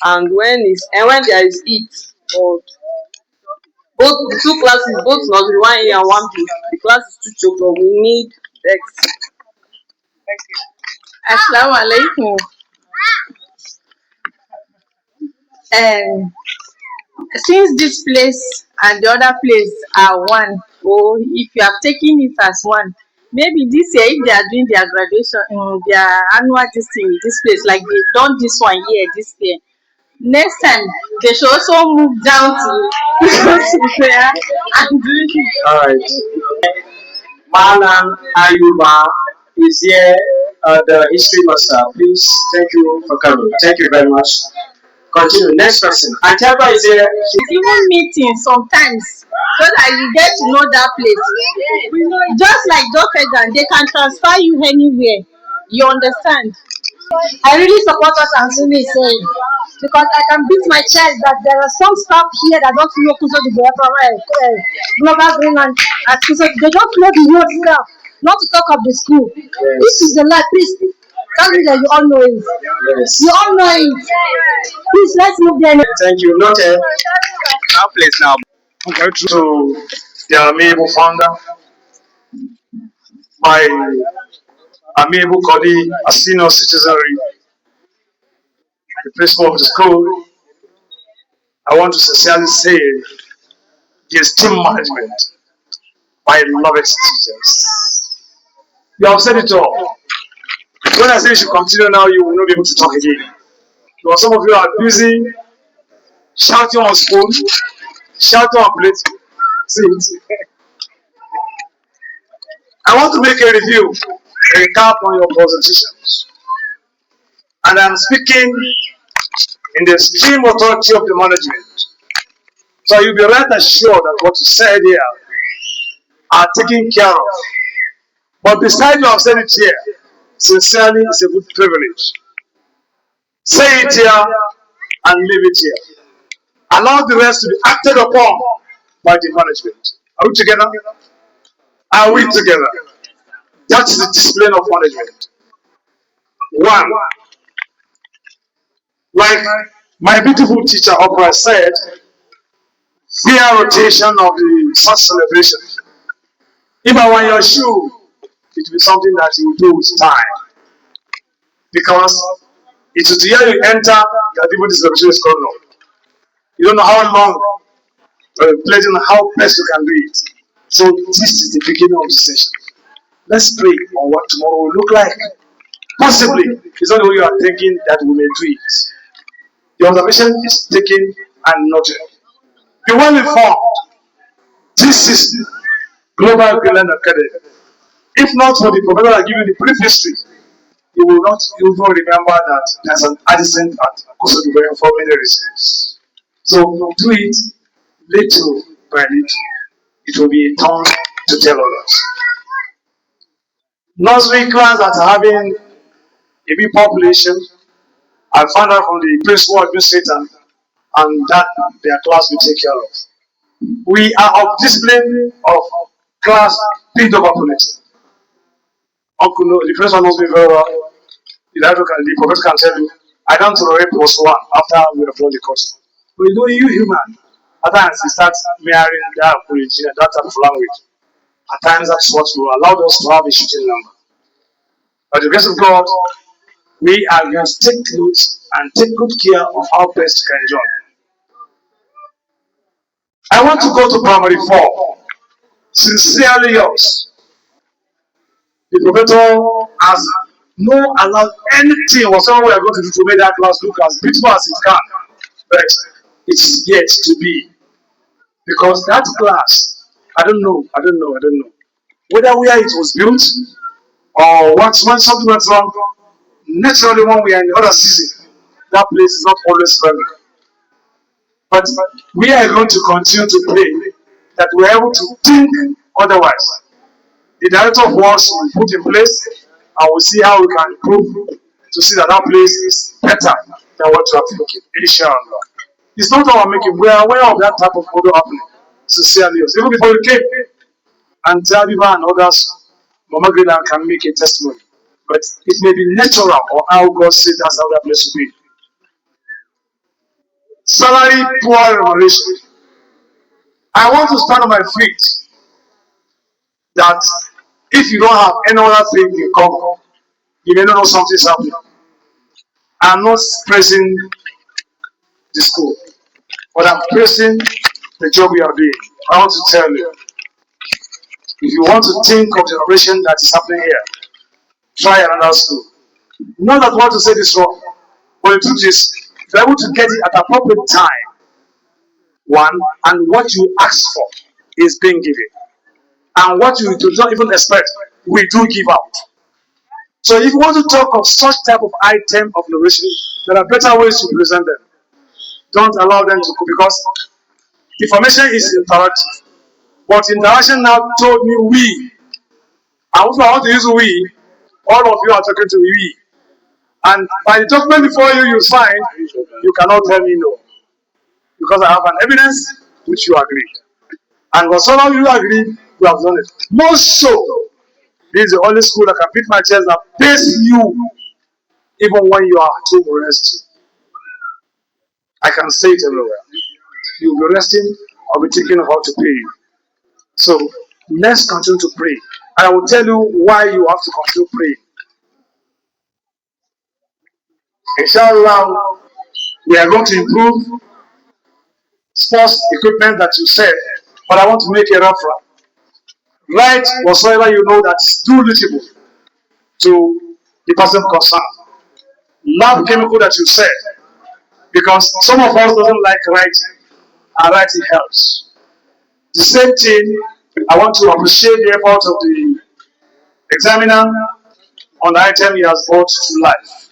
And when there is heat, or both the two classes, both nursery 1A and 1B, the class is too choked up. We need desks. Assalamu alaikum. Um, since this place and the other place are one, or if you have taken it as one, maybe this year if they are doing their graduation, their annual this thing, this place, like they done this one year, this year. Next time they should also move down to to there and do it. Alright. Malan Ayuba is here, the history master. Please, thank you for coming. Thank you very much. Continue. Next person. Antaba is here. Even meetings sometimes so that you get to know that place. Just like Dofegan, they can transfer you anywhere. You understand? I really support what Ansumi is saying because I can beat my chest that there are some staff here that don't know Kuso the Global Greenland at Kuso. They don't know the word stuff, not to talk of the school. Yes. This is the life. Please, tell me that you all know it. Yes. You all know it. Please, let's move there. Thank you. Noted. Our place now. Okay, to the amiable founder, my amiable colleague, a senior citizenry, the principal of the school. I want to sincerely say the esteemed management, my beloved teachers. You have said it all. When I say you should continue now, you will not be able to talk again. Because some of you are busy shouting on school, shouting on plate. See, I want to make a review, a recap on your presentations. And I'm speaking in the extreme authority of the management. So you'll be rest assured that what you said here are taken care of. But besides you have said it here, sincerely, it's a good privilege. Say it here and leave it here. Allow the rest to be acted upon by the management. Are we together? Are we together? That's the discipline of management. One, like my beautiful teacher Oprah said, fair rotation of the such celebration. If I were your shoe, it will be something that you will do with time. Because it is the year you enter that even this celebration is going on. You don't know how long pledging how best you can do it. So this is the beginning of the session. Let's pray on what tomorrow will look like. Possibly, it's not the way you are thinking that we may do it. The observation is taken and noted. Be well informed. This is Global Greenland Academy. If not for the professor that give you the brief history, you will not even remember that there's an adjacent at Kusudubayan for many reasons. So do it little by little. It will be a turn to tell others. Nursery class that are having a big population, I found out from the principal administrator, and that their class will take care of. We are of discipline of class being overpopulated. Uncle, the principal knows me very well. The professor can tell you, I don't tolerate plus one after we have done the course. But you know, you human. At times, we start marrying that origin, that type of language. At times, that's what will allow us to have a shooting number. By the grace of God, we are going to take notes and take good care of how best we can enjoy. I want to go to primary 4. Sincerely yours. The professor has no allowed anything whatsoever we are going to do to make that class look as beautiful as it can. But it's yet to be. Because that class, I don't know. Whether where it was built or when something went wrong, naturally when we are in the other season, that place is not always friendly. But we are going to continue to pray that we are able to think otherwise. The director of works will put in place and we'll see how we can improve to see that that place is better than what you are thinking. Inshallah. It's not our making. We are aware of that type of model happening. Sincerely. Even before you came and tell people and others Mama Gglab can make a testimony. But it may be natural or how God said that's how that place will be. Salary, poor remuneration. I want to stand on my feet that if you don't have any other thing in common, you may not know something's happening. I'm not praising the school, but I'm praising the job we are doing. I want to tell you, if you want to think of the generation that is happening here, try another school. Not that I want to say this wrong, but the truth is, if you're able to get it at appropriate time, one, and what you ask for is being given. And what you do not even expect, we do give out. So if you want to talk of such type of item of liberation, there are better ways to present them. Don't allow them to go because information is interactive. But interaction now told me we. And if I want to use we, all of you are talking to we. And by the document before you, you sign, you cannot tell me no. Because I have an evidence which you agreed. And for some of you agreed, you have done it. Most so, this is the only school that can beat my chest that pays you even when you are at home resting. I can say it everywhere. You'll be resting, I'll be thinking of how to pay you. So let's continue to pray. And I will tell you why you have to continue praying. Inshallah, we are going to improve sports equipment that you said, but I want to make a reference. Write whatsoever you know that's too legible to the person concerned. Lab chemical that you said, because some of us doesn't like writing, and writing helps. The same thing, I want to appreciate the effort of the examiner on the item he has brought to life.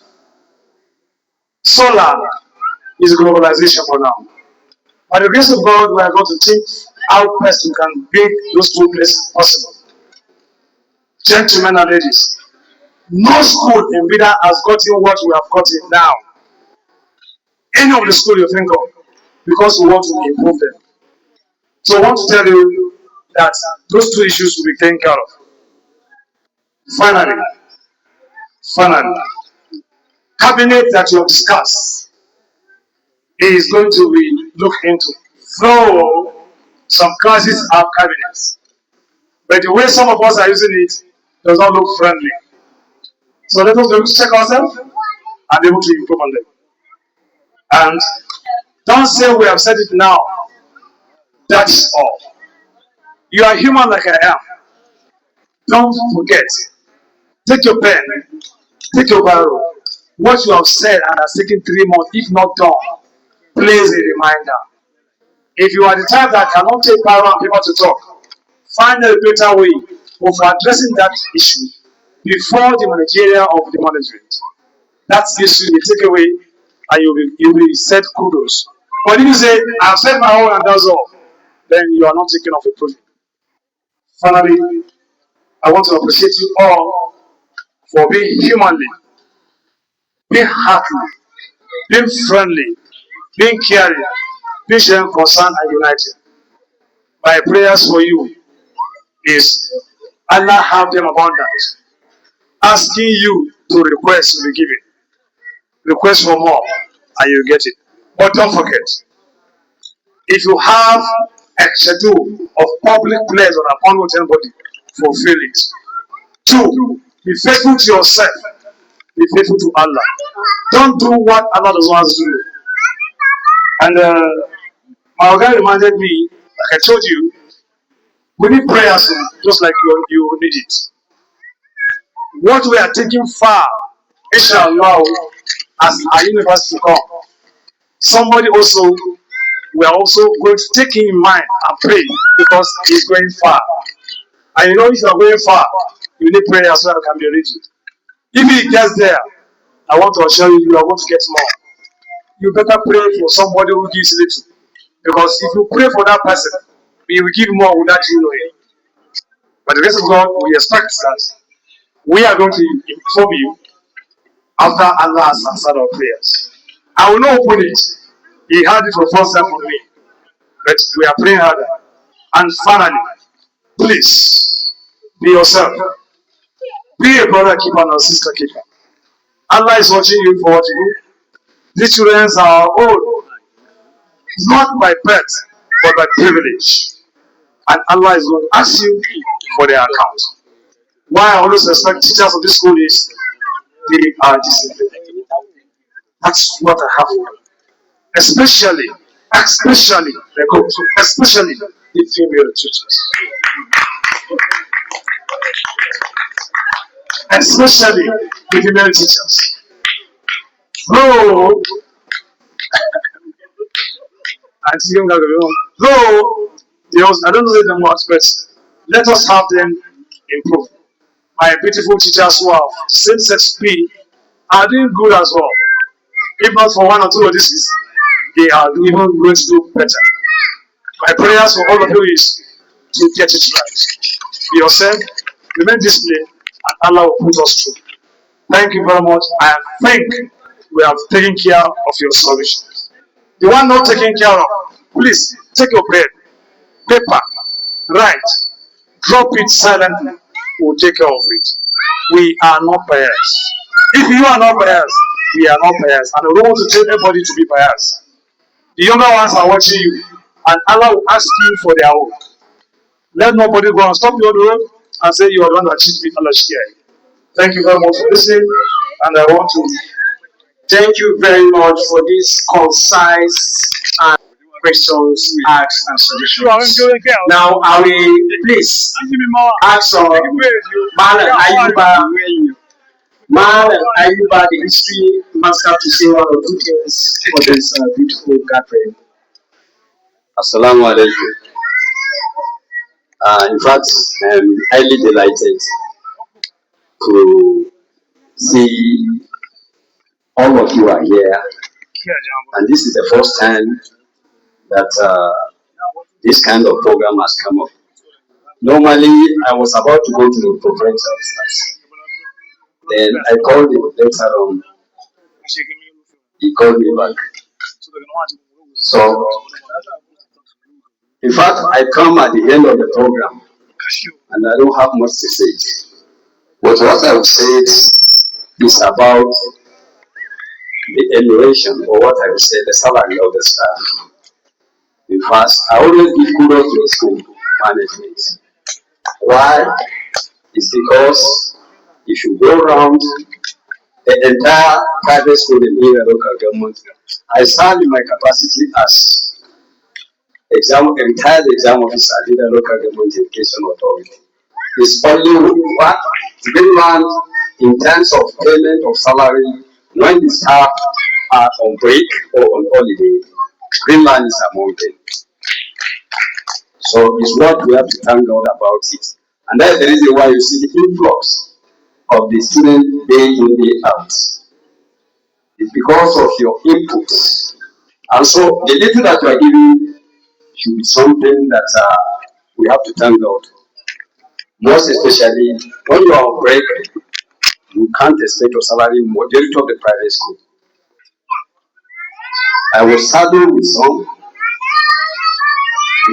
Solar is globalization for now. By the grace of God, we are going to think how best we can make those two places possible. Gentlemen and ladies, no school in Bida has gotten what we have gotten now. Any of the school you think of, because we want to improve them. So I want to tell you that those two issues will be taken care of. Finally, cabinet that you have discussed is going to be looked into. Though some classes have cabinets, but the way some of us are using it does not look friendly. So let us be able to check ourselves and be able to improve on them. And don't say we have said it now. That's all. You are human like I am. Don't forget. Take your pen, take your barrel. What you have said and has taken 3 months, if not done, please a reminder. If you are the type that cannot take power and paper to talk, find a better way of addressing that issue before the managerial of the management. That gives you the takeaway and you'll be said kudos. But if you say, I've said my own and that's all, then you are not taking off a profit. Finally, I want to appreciate you all for being humanly, being heartly, being friendly, being caring, being sharing concern and united. My prayers for you is Allah have them abundant. Asking you to request will be given. Request for more and you get it. But don't forget, if you have a schedule of public pledge or upon with anybody, fulfill it. 2, be faithful to yourself. Be faithful to Allah. Don't do what Allah doesn't want to do. And my guy reminded me, like I told you, we need prayers just like you need it. What we are taking far, inshallah, as our university come, somebody also, we are also going to take him in mind and pray because he's going far. And you know, if you are going far, you need prayer so that it can be reached. If he gets there, I want to assure you, you are going to get more. You better pray for somebody who gives little. Because if you pray for that person, he will give more without you knowing. By the grace of God, we expect that we are going to inform you after Allah has answered our prayers. I will not open it. He had it for the first time for me. But we are praying harder. And finally, please be yourself. Be a brother keeper and a sister keeper. Allah is watching you for what you do. These children are our own, not by birth, but by privilege. And Allah is going to ask you for their account. Why I always respect teachers of this school is they are disciplined. That's what I have for them. Especially the female teachers. Especially the female teachers. Though, I don't know them much, but let us have them improve. My beautiful teachers who have same-sex P are doing good as well. If not for one or two of these, they are even going to do better. My prayers for all of you is to get it right. Be yourself, remain disciplined, and Allah will put us through. Thank you very much. I think we have taken care of your solutions. The one not taken care of, please take your pen, paper, write, drop it silently. We'll take care of it. We are not biased. If you are not biased, we are not biased. And I don't want to tell everybody to be biased. The younger ones are watching you, and Allah will ask you for their own. Let nobody go and stop you on the road and say you are going to achieve with Allah share. Thank you very much for listening, and I want to Thank you very much for this concise and questions asked and solutions. Now, I will please ask Malam Ayuba, the history master, to say one or two things for this beautiful gathering. Assalamu alaikum. In fact, I'm highly delighted to see all of you are here, and this is the first time that this kind of program has come up. Normally, I was about to go to the professor, then I called him later on. He called me back. So, in fact, I come at the end of the program, and I don't have much to say. But what I would say is about the enumeration, or what I would say, the salary of the staff. In fact, I always give kudos to the school management. Why? It's because if you go around the entire private school in the local government, I serve in my capacity as retired exam officer in the local government education authority. It's only what Greenland in terms of payment of salary when the staff are on break or on holiday. Greenland is among them. So it's what we have to thank God about it. And that's the reason why you see the influx of the students day in, day out. It's because of your inputs. And so the little that you are giving should be something that we have to thank God. Most especially when you are on break, you can't expect your salary majority of the private school. I was saddled with some,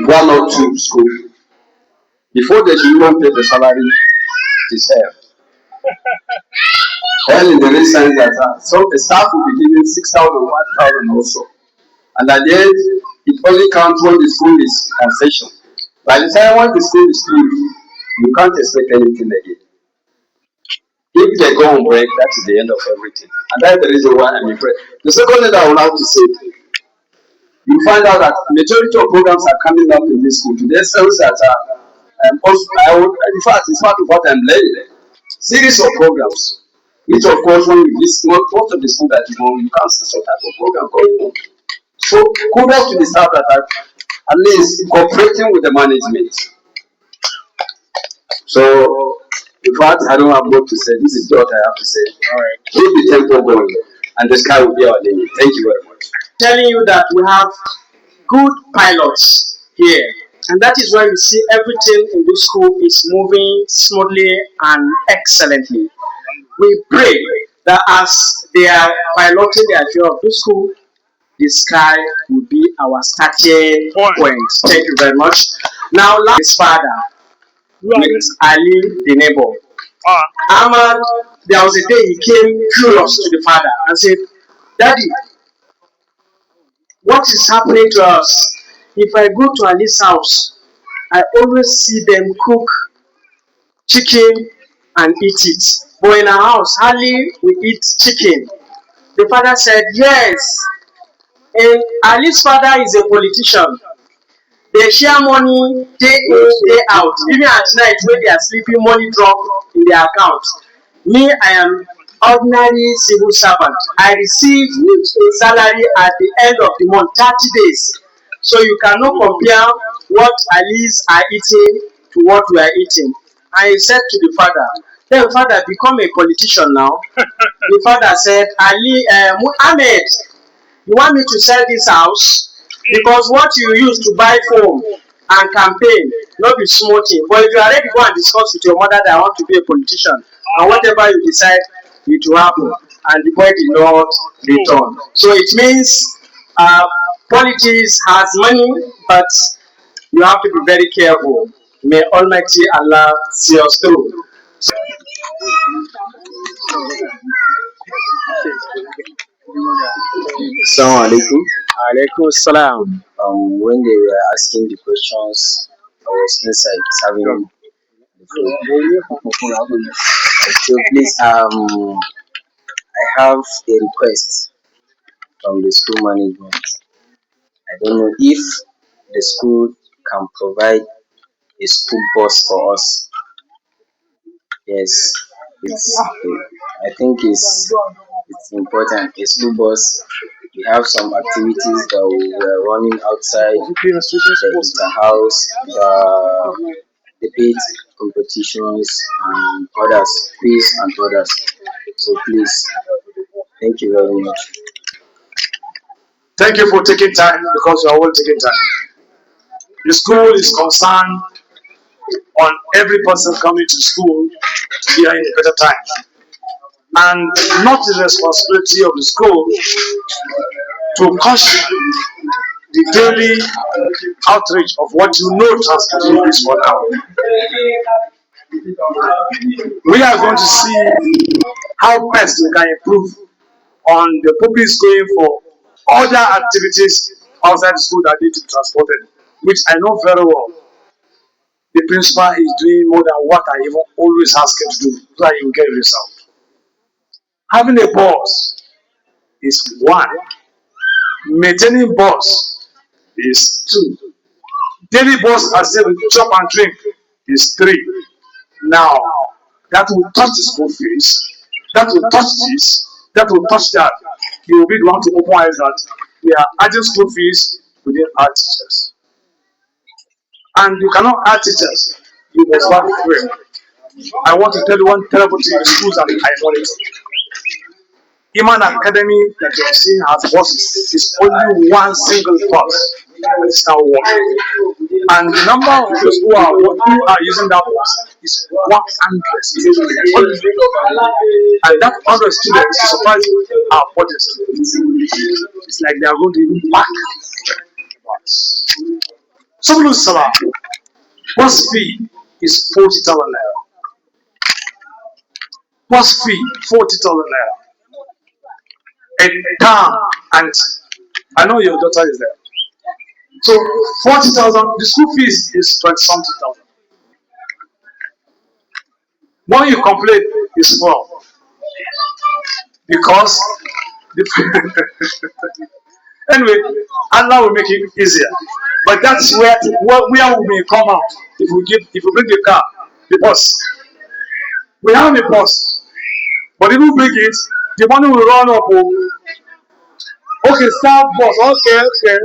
one or two schools. Before they should even pay the salary, it is hell. Hell in the real sense that some the staff will be given 6,000, 5,000 also. And at the end, it only counts when the school is concession. By the time when the school is filled, you can't expect anything again. If they go on break, that is the end of everything. And that's the reason why I'm afraid. The second thing I would like to say, you find out that majority of programs are coming up in this school. Today, sense that in fact, it's part of what I'm learning. Series of programs, which of course, when you visit most of the school that you go, you can't see some type of program going on. So, kudos to the staff that are at least cooperating with the management. So, in fact, I don't have more to say. This is what I have to say. All right. Keep the tempo going, and the sky will be our limit. Thank you very much. Telling you that we have good pilots here, and that is why you see everything in this school is moving smoothly and excellently. We pray that as they are piloting the affair of this school, the sky will be our starting point. Thank you very much. Now, last father, Mr. Ali, the neighbor. Ahmad, there was a day he came curious to the father and said, Daddy, what is happening to us? If I go to Ali's house, I always see them cook chicken and eat it. But in our house, hardly we eat chicken. The father said, yes. And Ali's father is a politician. They share money day in, day out. Even at night when they are sleeping, money drop in their account. Me, I am ordinary civil servant. I receive a salary at the end of the month, 30 days. So you cannot compare what Ali's are eating to what we are eating. I said to the father, then father, become a politician now. The father said, Ahmed, you want me to sell this house? Because what you use to buy phone and campaign, not be small thing. But if you already go and discuss with your mother that I want to be a politician, and whatever you decide, it will happen. And the boy did not return. So it means politics has money, but you have to be very careful. May Almighty Allah see us through. Assalamu alaikum. Alaikum salam. When they were asking the questions, I was inside having the food. So please, I have a request from the school management. I don't know if the school can provide a school bus for us. Yes, I think it's important. A school bus. We have some activities that we were running outside the house, the debate competitions, and others, quiz and others. So please, thank you very much. Thank you for taking time because you are all taking time. The school is concerned on every person coming to school to be in a better time. And not the responsibility of the school to caution the daily outreach of what you know transportation is for now. We are going to see how best we can improve on the pupils going for other activities outside the school that need to be transported, which I know very well. The principal is doing more than what I even always ask him to do so that he will get a result. Having a boss is one. Maintaining boss is two. Daily boss as if we chop and drink is three. Now, that will touch the school fees, that will touch this, that will touch that. You will be the one to open eyes that we are adding school fees within our teachers. And you cannot add teachers, you must have free. I want to tell you one terrible thing in schools that I monitor. Iman Academy that you are seeing as bosses is only one single bus that is now working. And the number of those who are using that bus is 100 students. And that 100 students surprise our budget students. It's like they are going to even pack the bus. Sublu Salah, bus fee is 40,000 naira. Bus fee 40,000 naira. A term, and I know your daughter is there. So 40,000, the school fees is 20 something thousand. When you complain, is 4 because the anyway, Allah will make it easier. But that's where we may come out if we bring the car, the bus. We have a bus, but if we bring it, the money will run up. Okay, staff bus. Okay.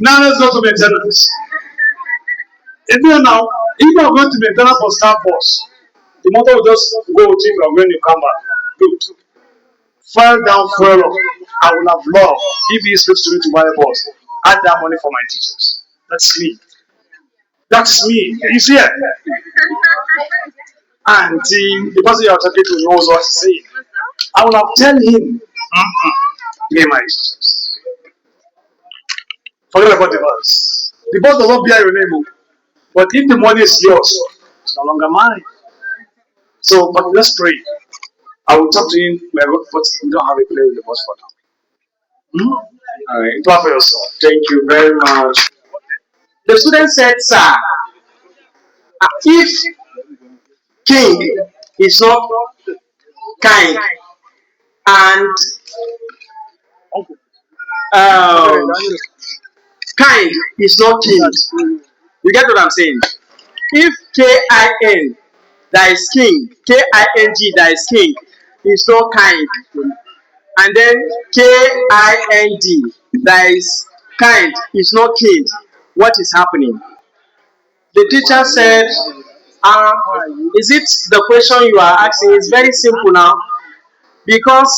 Now let's go to maintenance. Now, if you are going to maintenance for staff bus, the motor will just go with you when you come back. Good. File down fuel up. I would have loved if he speaks to me to buy a bus. Add that money for my teachers. That's me. That's me. He's here. And the person you are talking to knows what he's saying. I will have tell him, pay my teachers. Forget about the bus. The bus does not bear your name. But if the money is yours, it's no longer mine. So, but let's pray. I will talk to him, but we don't have a prayer in the bus for now. All right, clap for yourself. Thank you very much. The student said, sir, if king is not kind and um, kind is not king, you get what I'm saying? If K-I-N, that is king, K-I-N-G, that is king, is not kind, and then K-I-N-D, that is kind, is not king, what is happening? The teacher said, is it the question you are asking? It's very simple now, because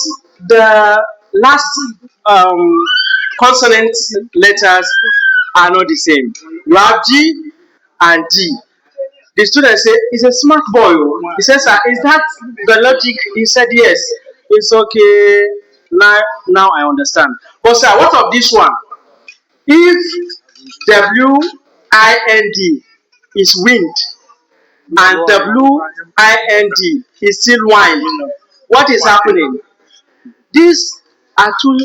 the last um, consonant letters are not the same. You have G and D. The student said, he's a smart boy. He says, sir, is that the logic? He said, yes. It's okay. Now I understand. But sir, what of this one? If W-I-N-D is wind and W-I-N-D is still wine, what is happening? These are two,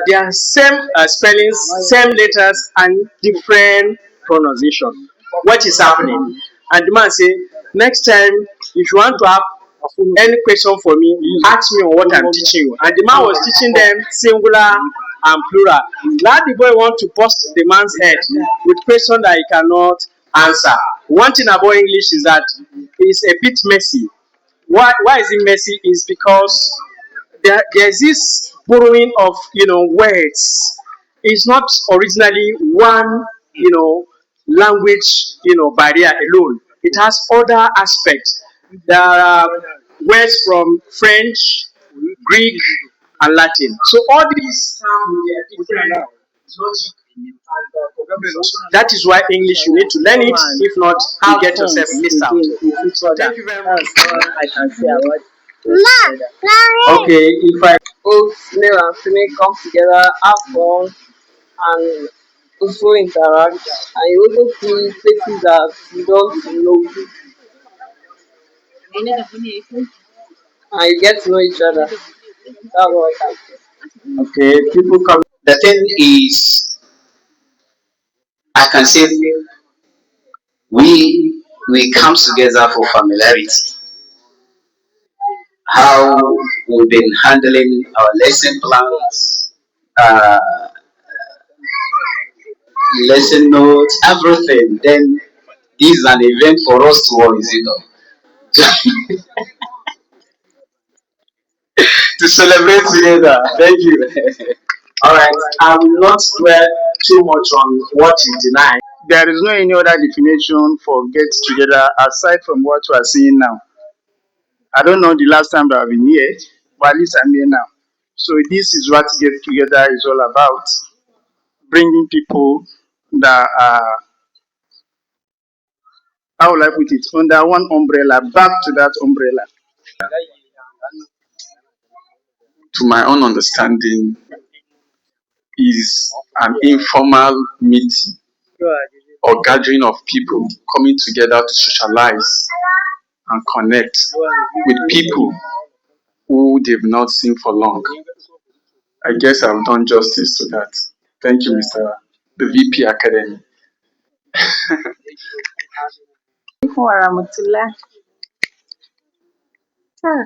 they are same spellings, same letters, and different pronunciation. What is happening? And the man say, next time, if you want to have any question for me, ask me on what I'm teaching you. And the man was teaching them singular and plural. Now the boy want to bust the man's head with question that he cannot answer. One thing about English is that it's a bit messy. Why is it messy? Is because there's this borrowing of words. It's not originally one language barrier alone. It has other aspects. There are words from French, Greek, and Latin. So all these come with their different logic. That is why English, you need to learn it. If not, you get yourself missed out. Thank you very much. I can say about okay, if I Both male and female come together, have fun, and also interact. And you also see places that you don't know, and you get to know each other. That's what I can say. okay, people come. The thing is, I can say we come together for familiarity. How we've been handling our lesson plans, uh, lesson notes, everything. Then this is an event for us to all, to celebrate together. Thank you. All right, I will not dwell too much on what you deny. There is no any other definition for get together aside from what we are seeing now. I don't know the last time that I've been here, but at least I'm here now. So this is what get together is all about: bringing people that are, how will I put it, under one umbrella, back to that umbrella. To my own understanding, is an informal meeting or gathering of people coming together to socialize and connect with people who they've not seen for long. I guess I've done justice to that. Thank you, Mr. The VP Academy. Warahmatullah. Ah,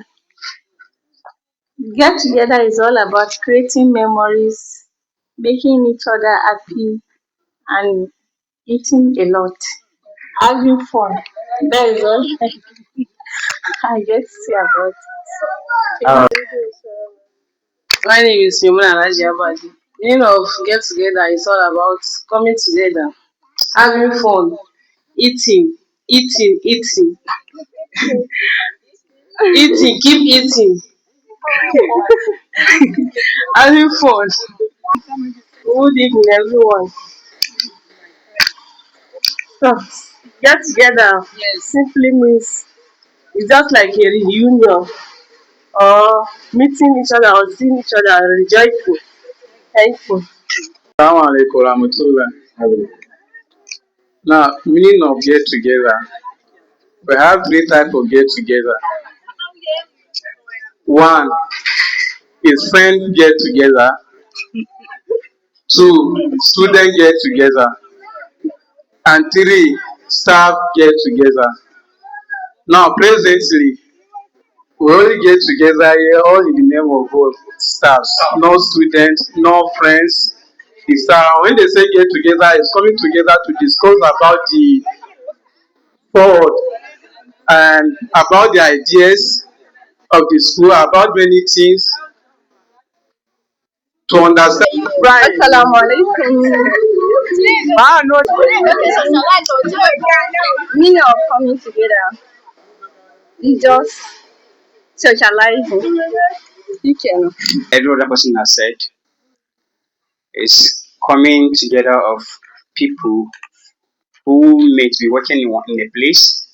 get together is all about creating memories, making each other happy, and eating a lot, having fun. That is all I get to say about it. My name is Yomuna Alhaji Abadi. Meaning of get together is all about coming together, having fun, eating, eating, eating, keep eating, having fun. Good evening, everyone. So, get together simply means it's just like a reunion or meeting each other or seeing each other and joyful, thankful. Assalamu alaikum warahmatullah. Now, meaning of get together We have three types of get together. One is friend get together. Two, student get together. And three, staff get together. Now, presently, we only get together here all in the name of both staffs, no students, no friends. It's, when they say get together, it's coming together to discuss about the forward and about the ideas of the school, about many things to understand. Right. Assalamu alaikum. Meaning of coming together is just socializing. You can. Every other person has said is coming together of people who may be working in a place,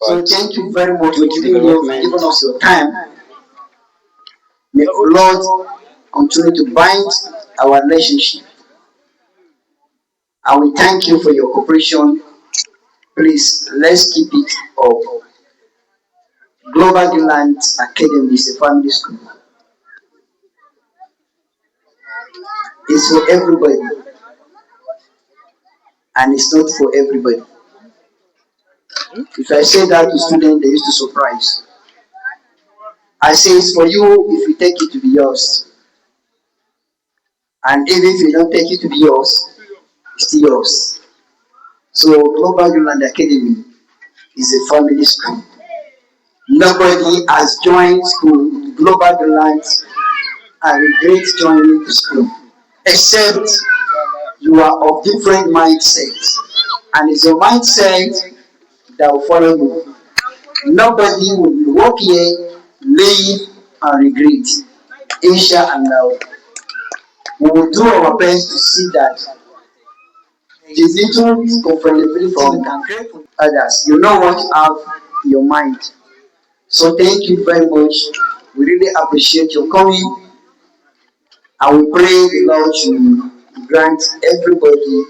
So but thank you very much due for to giving development, us your time. May the Lord continue to bind our relationship. And we thank you for your cooperation. Please, let's keep it up. Global Gland Academy is a family school. It's for everybody, and it's not for everybody. If I say that to students, they used to surprise. I say it's for you if you take it to be yours. And even if you don't take it to be yours, it's still yours. So Global Gland Academy is a family school. Nobody has joined school, Global Gland, and regret joining the school, except you are of different mindsets. And it's your mindset that will follow you. Nobody will walk here, leave, and regret. Inshallah, we will do our best to see that the little comfortability from others. You know what you have in your mind. So thank you very much. We really appreciate your coming, and we pray the Lord to grant everybody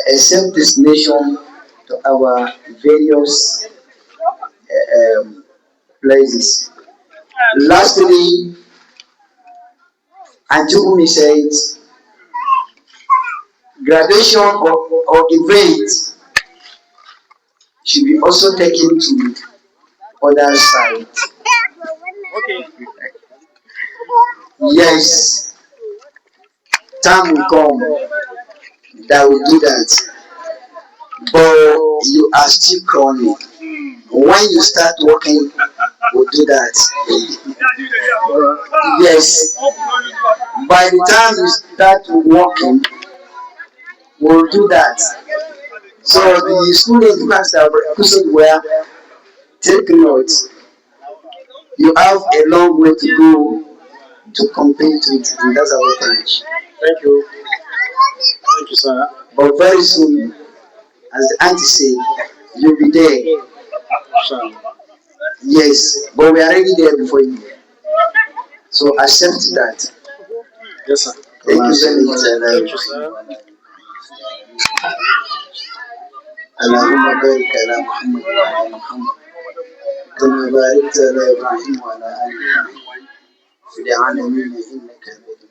a safe destination to our various places. Lastly, Auntie Umi said, graduation or event should be also taken to other side. Yes, time will come that will do that, but you are still crawling. When you start working, we'll do that. Yes, by the time you start working, we'll do that. So the students who asked our question were, take notes. You have a long way to go to compete with, and that's our college. Thank you. Thank you, sir. But very soon, as the auntie said, you'll be there. Sure. Yes, but we are already there before you. So accept that. Yes, sir. Thank you very much. Thank you, sir. اللهم بارك على محمد وعلى محمد كما باركت على ابراهيم وعلى ال ابراهيم في العالمين انك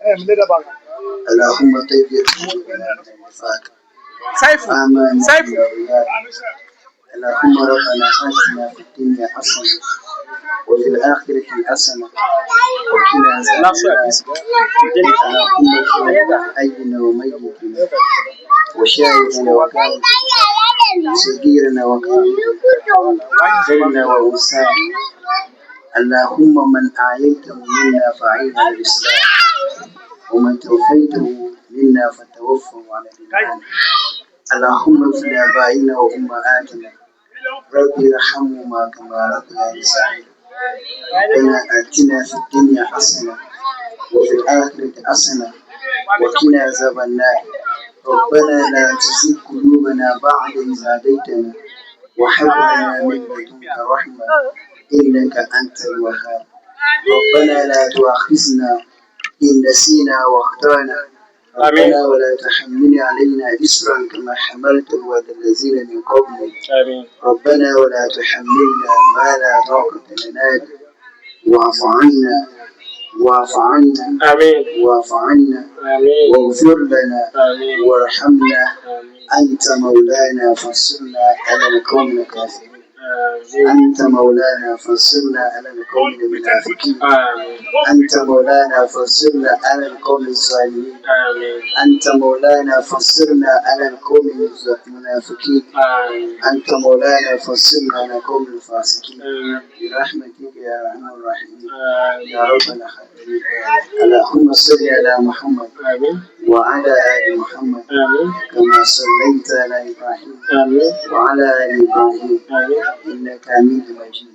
حميد مجيد. اللهم طيب قلوبنا من النفاق آمنا بالله. اللهم ربنا آتنا في الدنيا حسنة وفي الآخرة حسنة وقنا عذاب النار. اللهم اغفر حينا وميتنا وشاهدنا وكافرنا صغيرنا وكبيرنا ذكرنا وأنثانا. اللهم من أعينته منا فأعينه على الإسلام ومن توفيته منا فتوفه على الإيمان. اللهم اغفر لآبائنا وأمهاتنا رب ارحمهما كما ربياني صغيرا. ربنا آتنا في الدنيا حسنة وفي الآخرة حسنة وقنا عذاب النار. ربنا لا تزغ قلوبنا بعد إذ هديتنا وهب لنا من لدنك رحمة إنك أنت الوهاب. ربنا لا تؤاخذنا إن نسينا وأخطأنا ربنا ولا تحمل علينا إسرا كما حملته على الذين من قبلنا ربنا ولا تحملنا ما لا طاقة لنا به واعف عنا واعف عنا واعف عنا واغفر لنا وارحمنا أنت مولانا فانصرنا على القوم الكافرين أنت مولانا فانصرنا على القوم المنافقين أنت مولانا فانصرنا على القوم الظالمين أنت مولانا فانصرنا على القوم المنافقين أنت مولانا فانصرنا على القوم الفاسقين برحمتك يا أرحم الراحمين يا رب العالمين اللهم صل على محمد وعلى آل محمد كما صليت على إبراهيم وعلى آل إبراهيم إنك حميد مجيد